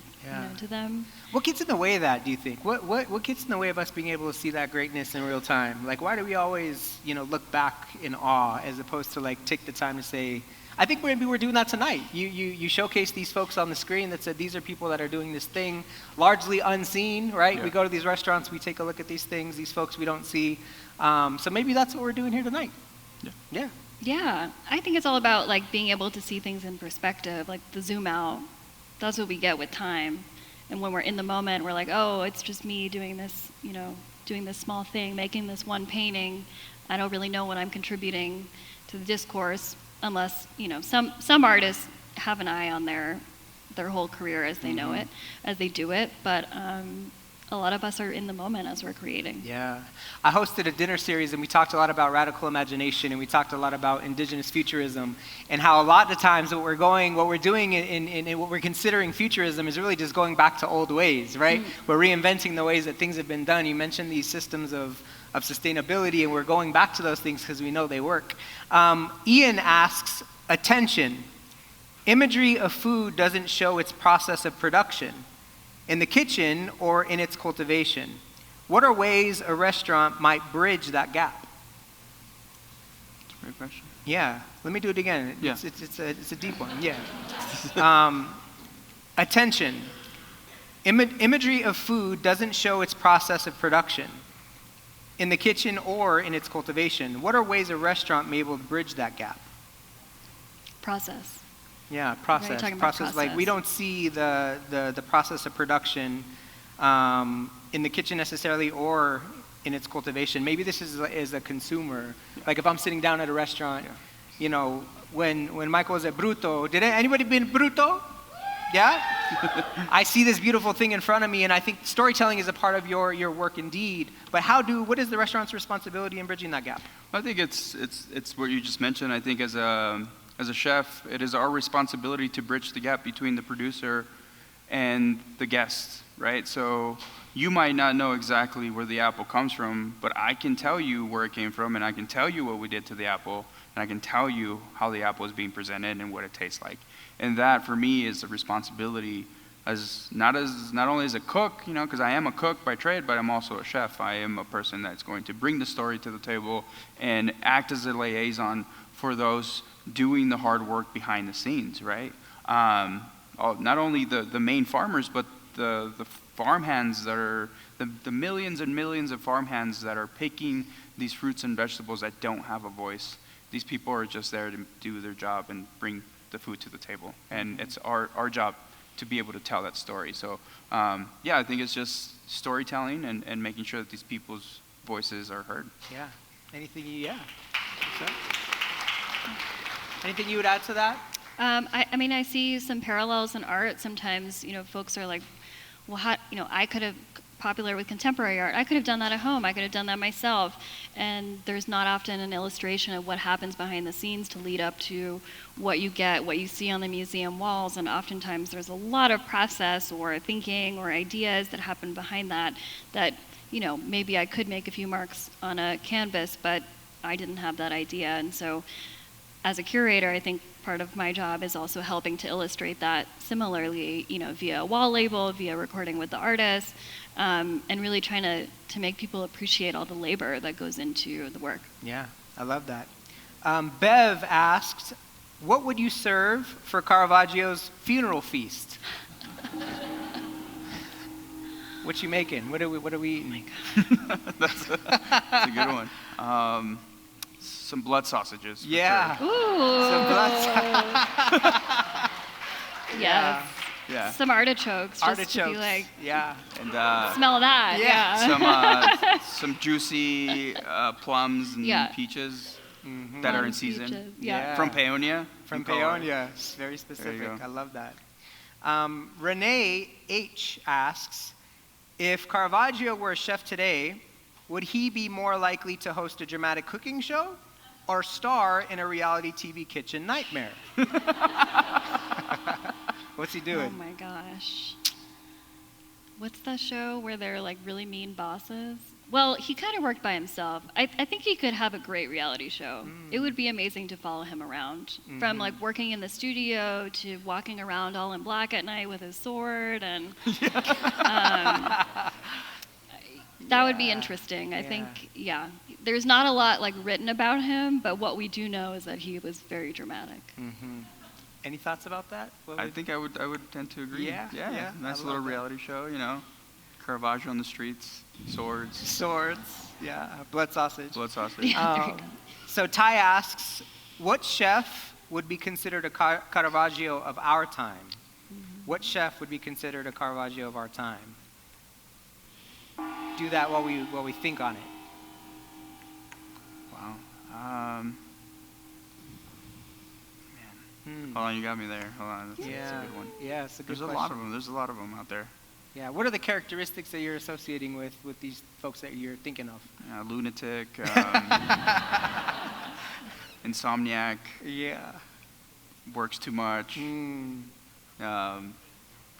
to them. What gets in the way of that, do you think? What gets in the way of us being able to see that greatness in real time? Like, why do we always, look back in awe as opposed to like take the time to say, I think maybe we're doing that tonight. You showcase these folks on the screen that said these are people that are doing this thing largely unseen, right? Yeah. We go to these restaurants, we take a look at these things, these folks we don't see. So maybe that's what we're doing here tonight. Yeah. Yeah, I think it's all about like being able to see things in perspective, like the zoom out. That's what we get with time. And when we're in the moment, we're like, oh, it's just me doing this, doing this small thing, making this one painting. I don't really know what I'm contributing to the discourse, unless, some artists have an eye on their whole career as they know it, as they do it. But a lot of us are in the moment as we're creating. Yeah. I hosted a dinner series and we talked a lot about radical imagination and we talked a lot about indigenous futurism and how a lot of the times what we're doing in what we're considering futurism is really just going back to old ways, right? We're reinventing the ways that things have been done. You mentioned these systems of sustainability and we're going back to those things because we know they work. Ian asks, attention, imagery of food doesn't show its process of production in the kitchen or in its cultivation. What are ways a restaurant might bridge that gap? That's a great question. Yeah, let me do it again. Yeah. It's a deep one, yeah. Attention, imagery of food doesn't show its process of production in the kitchen or in its cultivation. What are ways a restaurant may be able to bridge that gap? Process. Yeah, process. talking about Process. Like we process. don't see the process of production in the kitchen necessarily or in its cultivation. Maybe this is as a consumer. Like if I'm sitting down at a restaurant, when Michael was at Bruto, did anybody been Bruto? Yeah? I see this beautiful thing in front of me, and I think storytelling is a part of your work indeed. But what is the restaurant's responsibility in bridging that gap? I think it's what you just mentioned. I think as a chef, it is our responsibility to bridge the gap between the producer and the guest, right? So you might not know exactly where the apple comes from, but I can tell you where it came from, and I can tell you what we did to the apple, and I can tell you how the apple is being presented and what it tastes like. And that, for me, is a responsibility not only as a cook, because I am a cook by trade, but I'm also a chef. I am a person that's going to bring the story to the table and act as a liaison for those doing the hard work behind the scenes, right? Not only the main farmers, but the farmhands that are, the millions and millions of farmhands that are picking these fruits and vegetables that don't have a voice. These people are just there to do their job and bring the food to the table. And it's our job to be able to tell that story. So, I think it's just storytelling and making sure that these people's voices are heard. Yeah. Anything you would add to that? I see some parallels in art. Sometimes, folks are like, well, I could have popular with contemporary art. I could have done that at home. I could have done that myself. And there's not often an illustration of what happens behind the scenes to lead up to what you get, what you see on the museum walls. And oftentimes there's a lot of process or thinking or ideas that happen behind that, maybe I could make a few marks on a canvas, but I didn't have that idea. And so as a curator, I think part of my job is also helping to illustrate that similarly, via a wall label, via recording with the artist, and really trying to make people appreciate all the labor that goes into the work. Yeah, I love that. Bev asked, what would you serve for Caravaggio's funeral feast? What you making? What are we eating? That's a good one. Some blood sausages. For Yeah. sure. Ooh. Some blood Yes. Yeah. Some artichokes. Just to be like, yeah. And smell that. Yeah. some juicy plums and Yeah. peaches that are in season. Peaches. Yeah. From Paonia. From in Colorado. Paonia. It's very specific. go. I love that. Renee H. asks, if Caravaggio were a chef today, would he be more likely to host a dramatic cooking show or star in a reality TV kitchen nightmare? What's he doing? Oh my gosh. What's that show where they're like really mean bosses? Well, he kind of worked by himself. I think he could have a great reality show. It would be amazing to follow him around. From like working in the studio to walking around all in black at night with his sword, and that would be interesting. I think, there's not a lot like written about him, but what we do know is that he was very dramatic. Any thoughts about that? I think I would tend to agree. Yeah, yeah, I Nice love little that. reality show, Caravaggio on the streets, swords, Swords, yeah, blood sausage. blood sausage. Yeah, there you go. So Ty asks, what chef would be considered a Caravaggio of our time? What chef would be considered a Caravaggio of our time? Do that while we think on it. Wow. Man. Hold on, you got me there. Hold on, that's a good one. Yeah, it's a good There's question. a lot of them. There's a lot of them out there. Yeah, what are the characteristics that you're associating with these folks that you're thinking of? Lunatic, insomniac, Yeah. works too much.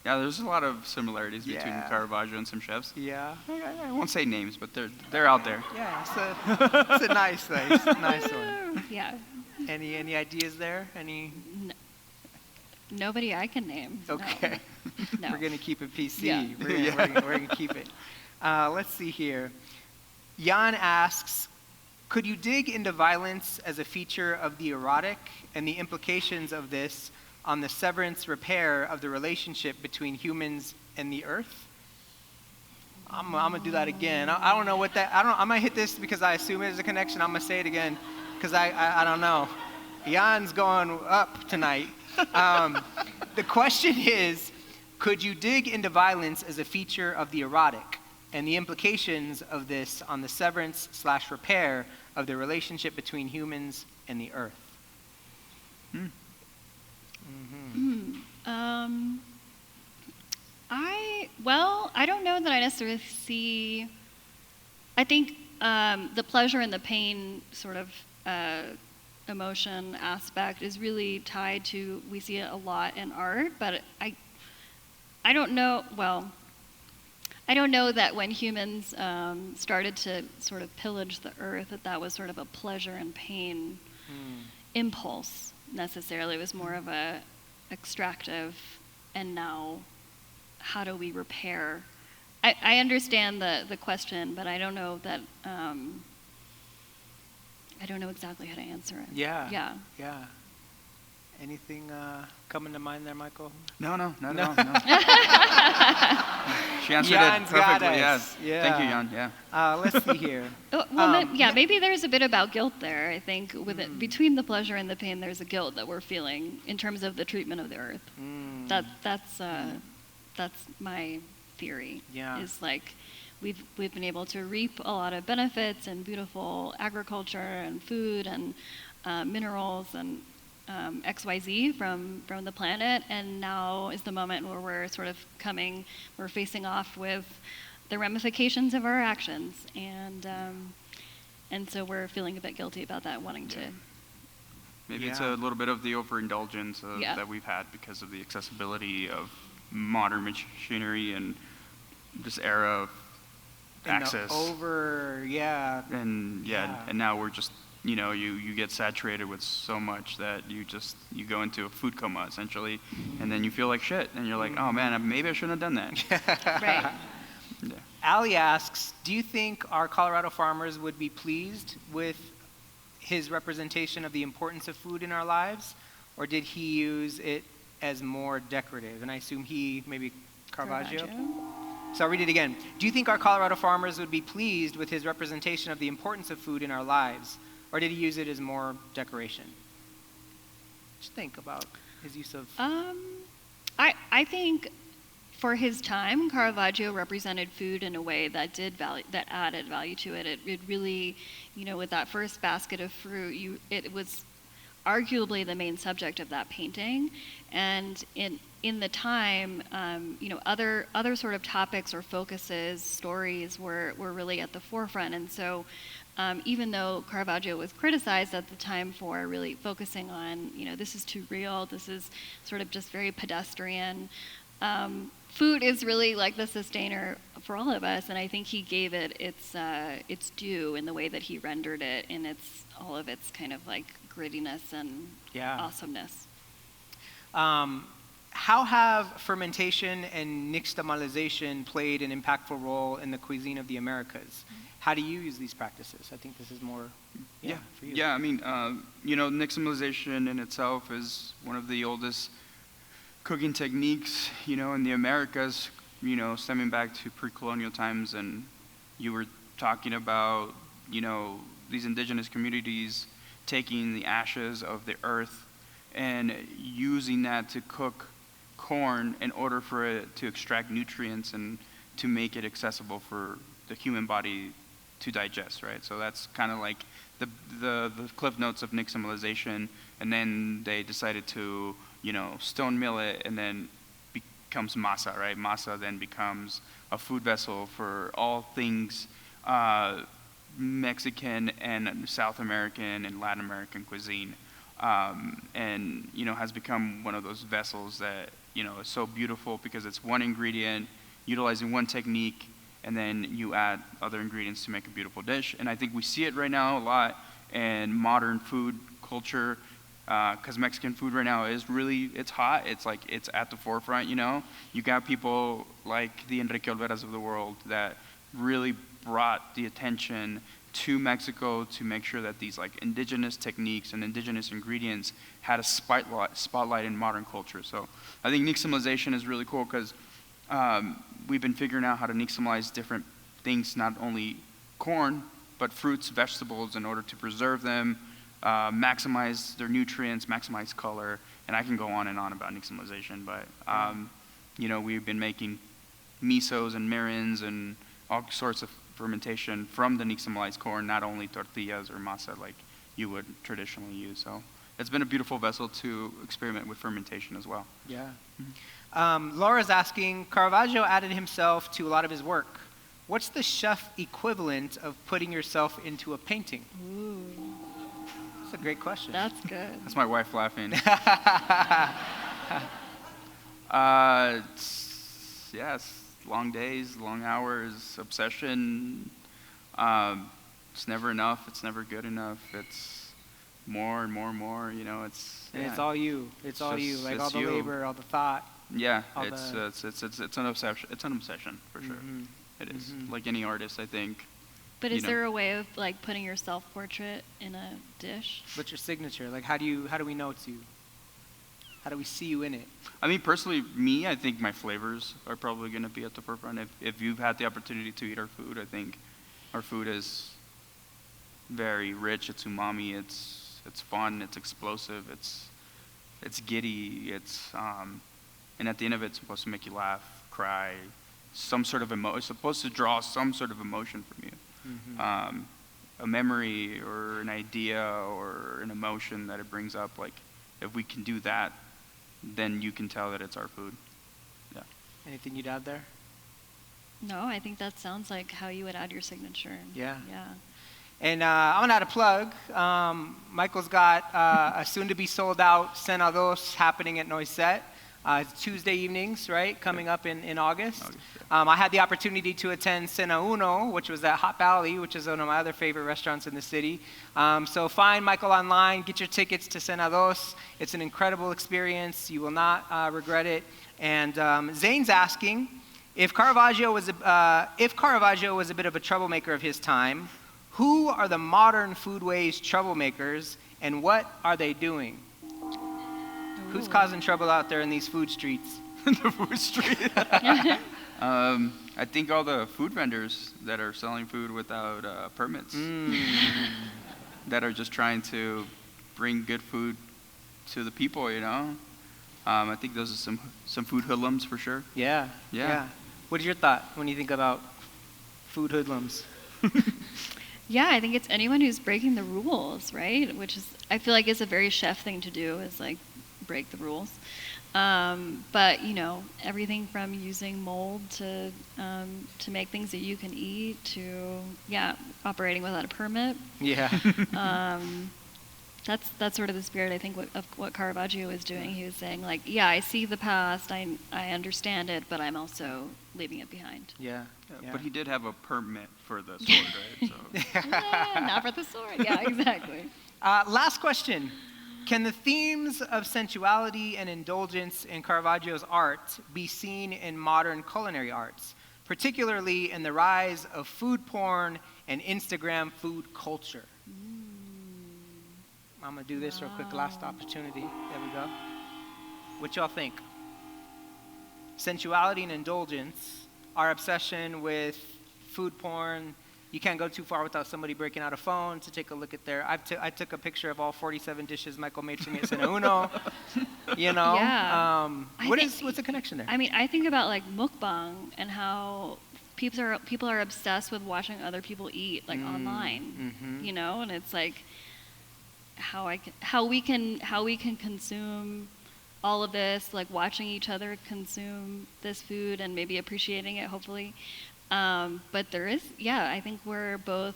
There's a lot of similarities between Yeah. Caravaggio and some chefs. Yeah. I won't say names, but they're out there. Yeah, it's a nice one. Yeah. Any ideas there? Nobody I can name. no. Okay. No. We're going to keep it PC. Yeah. We're going to keep it. Let's see here. Jan asks, could you dig into violence as a feature of the erotic and the implications of this on the severance repair of the relationship between humans and the earth? I'm going to do that again. I don't know what that, I might hit this because I assume it is a connection. I'm going to say it again because I don't know. Jan's going up tonight. The question is, could you dig into violence as a feature of the erotic and the implications of this on the severance/repair of the relationship between humans and the earth? I don't know that I necessarily see. I think the pleasure and the pain sort of emotion aspect is really tied to, we see it a lot in art, but I don't know, well, I don't know that when humans started to sort of pillage the earth, that was sort of a pleasure and pain impulse necessarily. It was more of a extractive, and now how do we repair? I understand the question, but I don't know that, I don't know exactly how to answer it. Yeah. Anything coming to mind there, Michael? No, not at all. No. She answered Jan's it got perfectly. us. Yeah. Thank you, Jan. Yeah. Let's see here. Maybe there's a bit about guilt there. I think with it, between the pleasure and the pain, there's a guilt that we're feeling in terms of the treatment of the earth. That's my theory. Yeah. Is like we've been able to reap a lot of benefits and beautiful agriculture and food and minerals and XYZ from the planet, and now is the moment where we're sort of we're facing off with the ramifications of our actions, and so we're feeling a bit guilty about that, wanting to. Maybe it's a little bit of the overindulgence that we've had because of the accessibility of modern machinery and this era of access. And now we're just you get saturated with so much that you go into a food coma essentially, and then you feel like shit, and you're like, oh man, maybe I shouldn't have done that. Right. Yeah. Ali asks, do you think our Colorado farmers would be pleased with his representation of the importance of food in our lives, or did he use it as more decorative? And I assume he, maybe Caravaggio? So I'll read it again. Do you think our Colorado farmers would be pleased with his representation of the importance of food in our lives, or did he use it as more decoration? Just think about his use of... I think for his time, Caravaggio represented food in a way that that added value to it. It really, with that first basket of fruit, it was arguably the main subject of that painting, and in the time, other sort of topics or focuses, stories were really at the forefront, and so even though Caravaggio was criticized at the time for really focusing on, this is too real, this is sort of just very pedestrian. Food is really like the sustainer for all of us, and I think he gave it its due in the way that he rendered it in all of its kind of like grittiness and awesomeness. How have fermentation and nixtamalization played an impactful role in the cuisine of the Americas? How do you use these practices? I think this is more for you. Yeah, I mean, nixtamalization in itself is one of the oldest cooking techniques, in the Americas, stemming back to pre-colonial times. And you were talking about, these indigenous communities taking the ashes of the earth and using that to cook corn in order for it to extract nutrients and to make it accessible for the human body to digest, right? So that's kind of like the cliff notes of nixtamalization, and then they decided to stone mill it, and then becomes masa, right? Masa then becomes a food vessel for all things Mexican and South American and Latin American cuisine, and has become one of those vessels that is so beautiful because it's one ingredient utilizing one technique, and then you add other ingredients to make a beautiful dish. And I think we see it right now a lot in modern food culture, because Mexican food right now is really, it's hot. It's like, it's at the forefront, You got people like the Enrique Olveras of the world that really brought the attention to Mexico to make sure that these like indigenous techniques and indigenous ingredients had a spotlight in modern culture. So I think nixtamalization is really cool because we've been figuring out how to nixtamalize different things, not only corn, but fruits, vegetables, in order to preserve them, maximize their nutrients, maximize color, and I can go on and on about nixtamalization, but we've been making misos and mirins and all sorts of fermentation from the nixtamalized corn, not only tortillas or masa like you would traditionally use. So it's been a beautiful vessel to experiment with fermentation as well. Yeah. Laura's asking, Caravaggio added himself to a lot of his work. What's the chef equivalent of putting yourself into a painting? Ooh. That's a great question. That's good. That's my wife laughing. It's long days, long hours, obsession. It's never enough. It's never good enough. It's more and more and more. It's all you. It's all you. Like all the labor, all the thought. Yeah, it's an obsession. It's an obsession for sure. Mm-hmm. It is like any artist, I think. But is there a way of like putting your self-portrait in a dish? What's your signature? Like how do we know it's you? How do we see you in it? I mean, personally, I think my flavors are probably going to be at the forefront. If you've had the opportunity to eat our food, I think our food is very rich. It's umami. It's fun. It's explosive. It's giddy. And at the end of it, it's supposed to make you laugh, cry, some sort of it's supposed to draw some sort of emotion from you. Mm-hmm. A memory or an idea or an emotion that it brings up. Like, if we can do that, then you can tell that it's our food. Yeah. Anything you'd add there? No, I think that sounds like how you would add your signature. Yeah. Yeah. And I'm gonna add a plug. Michael's got a soon-to-be sold-out Cena Dos happening at Noisette. It's Tuesday evenings, right, coming up in August. August, I had the opportunity to attend Cena Uno, which was at Hot Valley, which is one of my other favorite restaurants in the city. So find Michael online, get your tickets to Cena Dos. It's an incredible experience. You will not regret it. And Zane's asking, if Caravaggio was a bit of a troublemaker of his time, who are the modern Foodways troublemakers, and what are they doing? Who's causing trouble out there in these food streets? The food street. I think all the food vendors that are selling food without permits, that are just trying to bring good food to the people, you know. I think those are some food hoodlums for sure. Yeah. What is your thought when you think about food hoodlums? Yeah, I think it's anyone who's breaking the rules, right? Which is, I feel like, is a very chef thing to do, is like break the rules. But you know, everything from using mold to make things that you can eat to operating without a permit. Yeah. That's sort of the spirit, I think, of what Caravaggio was doing. He was saying, like, yeah, I see the past, I understand it, but I'm also leaving it behind. Yeah. But he did have a permit for the sword, right? So. Not for the sword. Yeah, exactly. Last question. Can the themes of sensuality and indulgence in Caravaggio's art be seen in modern culinary arts, particularly in the rise of food porn and Instagram food culture? I'm going to do this real quick. Last opportunity. There we go. What y'all think? Sensuality and indulgence, our obsession with food porn. You can't go too far without somebody breaking out a phone to take a look at their... I took a picture of all 47 dishes Michael made for me at Cena Uno. You know? Yeah. What's the connection there? I mean, I think about like mukbang and how people are obsessed with watching other people eat, like online. Mm-hmm. You know, and it's like how we can consume all of this, like watching each other consume this food and maybe appreciating it, hopefully. But there is, I think we're both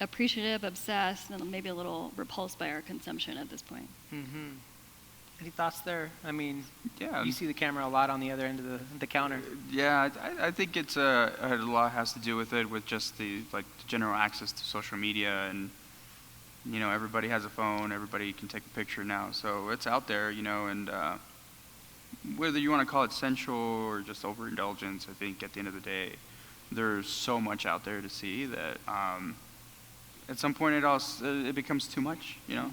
appreciative, obsessed, and maybe a little repulsed by our consumption at this point. Mm-hmm. Any thoughts there? I mean, Yeah. you see the camera a lot on the other end of the counter. Yeah, I think it's a lot has to do with it, with just the general access to social media, and you know, everybody has a phone, everybody can take a picture now, so it's out there, you know, and whether you want to call it sensual or just overindulgence, I think at the end of the day, there's so much out there to see that at some point it becomes too much, you know.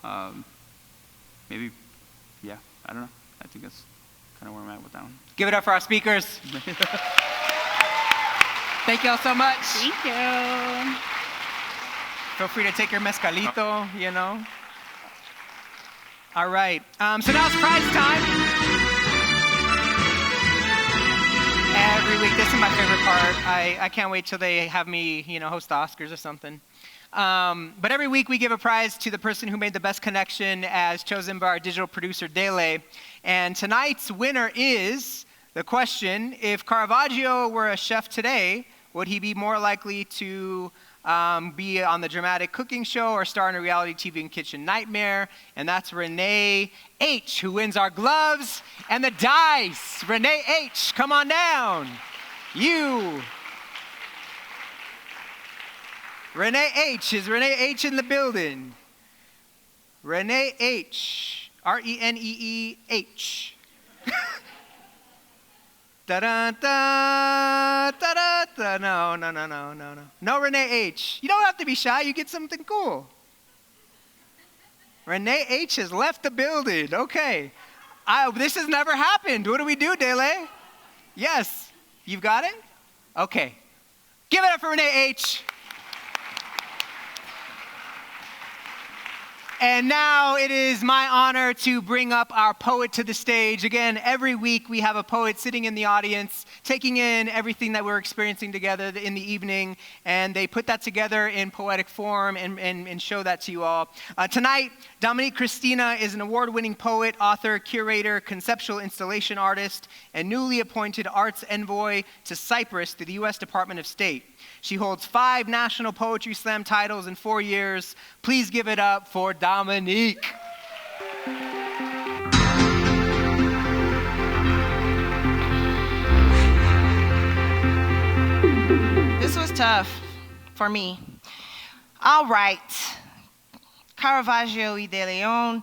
Mm-hmm. Maybe, I don't know. I think that's kind of where I'm at with that one. Give it up for our speakers. Thank you all so much. Thank you. Feel free to take your mezcalito, you know. All right. So now it's prize time. Every week, this is my favorite part. I can't wait till they have me, host the Oscars or something. But every week we give a prize to the person who made the best connection, as chosen by our digital producer, Dele. And tonight's winner is the question: if Caravaggio were a chef today, would he be more likely to be on the dramatic cooking show or star in a reality TV and kitchen nightmare? And that's Renee H., who wins our gloves and the dice. Renee H., come on down. You. Renee H. Is Renee H. in the building? Renee H. R-E-N-E-E-H. Da-da-da, da-da-da. No. No, Renee H. You don't have to be shy. You get something cool. Renee H. has left the building. Okay. This has never happened. What do we do, Dele? Yes. You've got it? Okay. Give it up for Renee H. And now it is my honor to bring up our poet to the stage. Again, every week we have a poet sitting in the audience, taking in everything that we're experiencing together in the evening, and they put that together in poetic form and show that to you all. Tonight, Dominique Christina is an award-winning poet, author, curator, conceptual installation artist, and newly appointed arts envoy to Cyprus through the U.S. Department of State. She holds 5 National Poetry Slam titles in 4 years. Please give it up for Dominique. stuff for me. All right. Caravaggio y de Leon.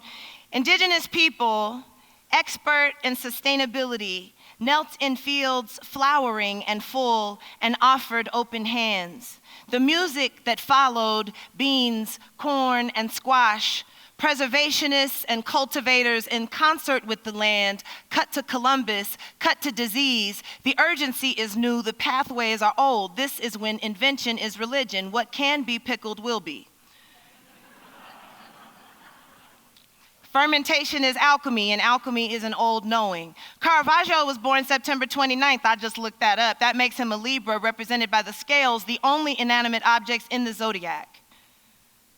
Indigenous people, expert in sustainability, knelt in fields flowering and full and offered open hands. The music that followed, beans, corn, and squash, preservationists and cultivators in concert with the land, cut to Columbus, cut to disease. The urgency is new, the pathways are old. This is when invention is religion. What can be pickled will be. Fermentation is alchemy, and alchemy is an old knowing. Caravaggio was born September 29th. I just looked that up. That makes him a Libra, represented by the scales, the only inanimate objects in the zodiac.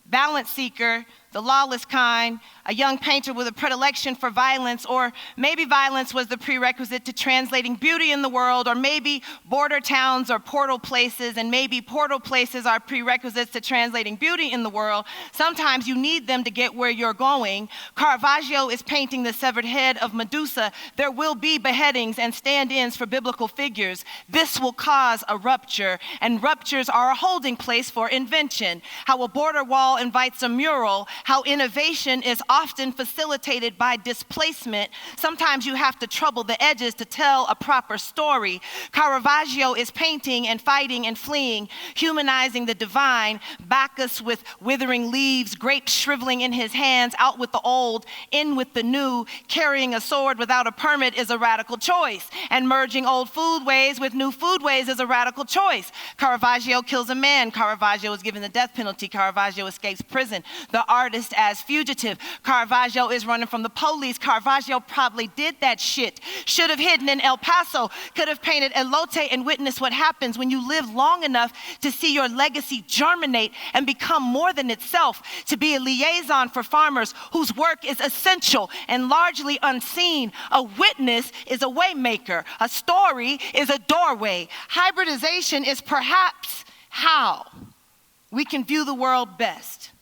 Balance seeker, the lawless kind, a young painter with a predilection for violence, or maybe violence was the prerequisite to translating beauty in the world, or maybe border towns or portal places, and maybe portal places are prerequisites to translating beauty in the world. Sometimes you need them to get where you're going. Caravaggio is painting the severed head of Medusa. There will be beheadings and stand-ins for biblical figures. This will cause a rupture, and ruptures are a holding place for invention. How a border wall invites a mural, how innovation is often facilitated by displacement. Sometimes you have to trouble the edges to tell a proper story. Caravaggio is painting and fighting and fleeing, humanizing the divine. Bacchus with withering leaves, grapes shriveling in his hands, out with the old, in with the new. Carrying a sword without a permit is a radical choice, and merging old foodways with new foodways is a radical choice. Caravaggio kills a man. Caravaggio is given the death penalty. Caravaggio escapes prison. The artist as fugitive. Caravaggio is running from the police. Caravaggio probably did that shit. Should have hidden in El Paso. Could have painted elote and witnessed what happens when you live long enough to see your legacy germinate and become more than itself. To be a liaison for farmers whose work is essential and largely unseen. A witness is a waymaker. A story is a doorway. Hybridization is perhaps how we can view the world best.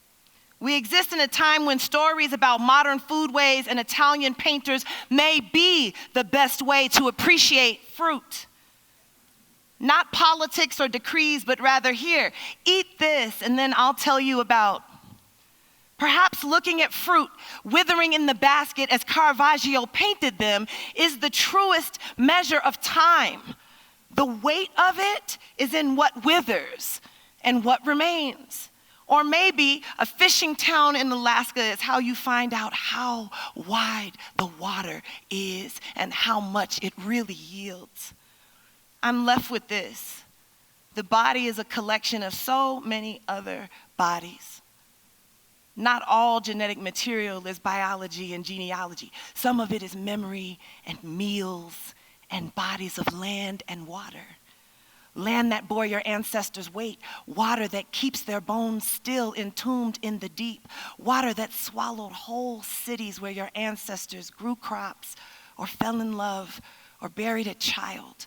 We exist in a time when stories about modern foodways and Italian painters may be the best way to appreciate fruit. Not politics or decrees, but rather here, eat this, and then I'll tell you about. Perhaps looking at fruit withering in the basket as Caravaggio painted them is the truest measure of time. The weight of it is in what withers and what remains. Or maybe a fishing town in Alaska is how you find out how wide the water is and how much it really yields. I'm left with this. The body is a collection of so many other bodies. Not all genetic material is biology and genealogy. Some of it is memory and meals and bodies of land and water. Land that bore your ancestors' weight, water that keeps their bones still entombed in the deep, water that swallowed whole cities where your ancestors grew crops or fell in love or buried a child.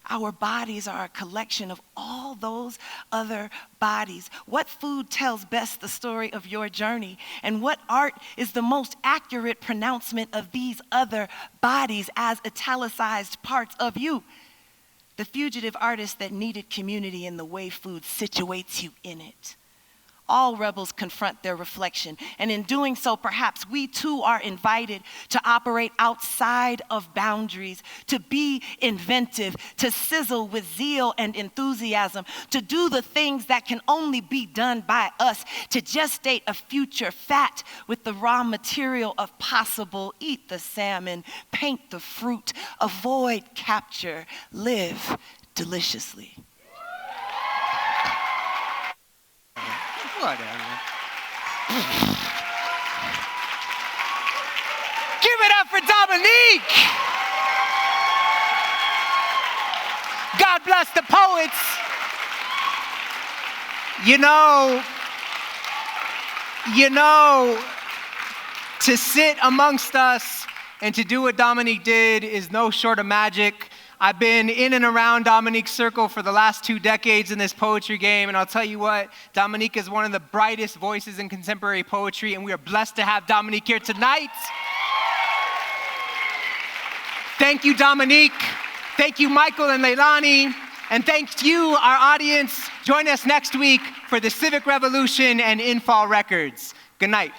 Our bodies are a collection of all those other bodies. What food tells best the story of your journey? And what art is the most accurate pronouncement of these other bodies as italicized parts of you? The fugitive artist that needed community in the way food situates you in it. All rebels confront their reflection, and in doing so, perhaps we too are invited to operate outside of boundaries, to be inventive, to sizzle with zeal and enthusiasm, to do the things that can only be done by us, to gestate a future fat with the raw material of possible. Eat the salmon, paint the fruit, avoid capture, live deliciously. Whatever. Give it up for Dominique! God bless the poets. You know, to sit amongst us and to do what Dominique did is no short of magic. I've been in and around Dominique's circle for the last 2 decades in this poetry game, and I'll tell you what, Dominique is one of the brightest voices in contemporary poetry, and we are blessed to have Dominique here tonight. Thank you, Dominique. Thank you, Michael and Leilani. And thank you, our audience, Join us next week for the Civic Revolution and Infall Records. Good night.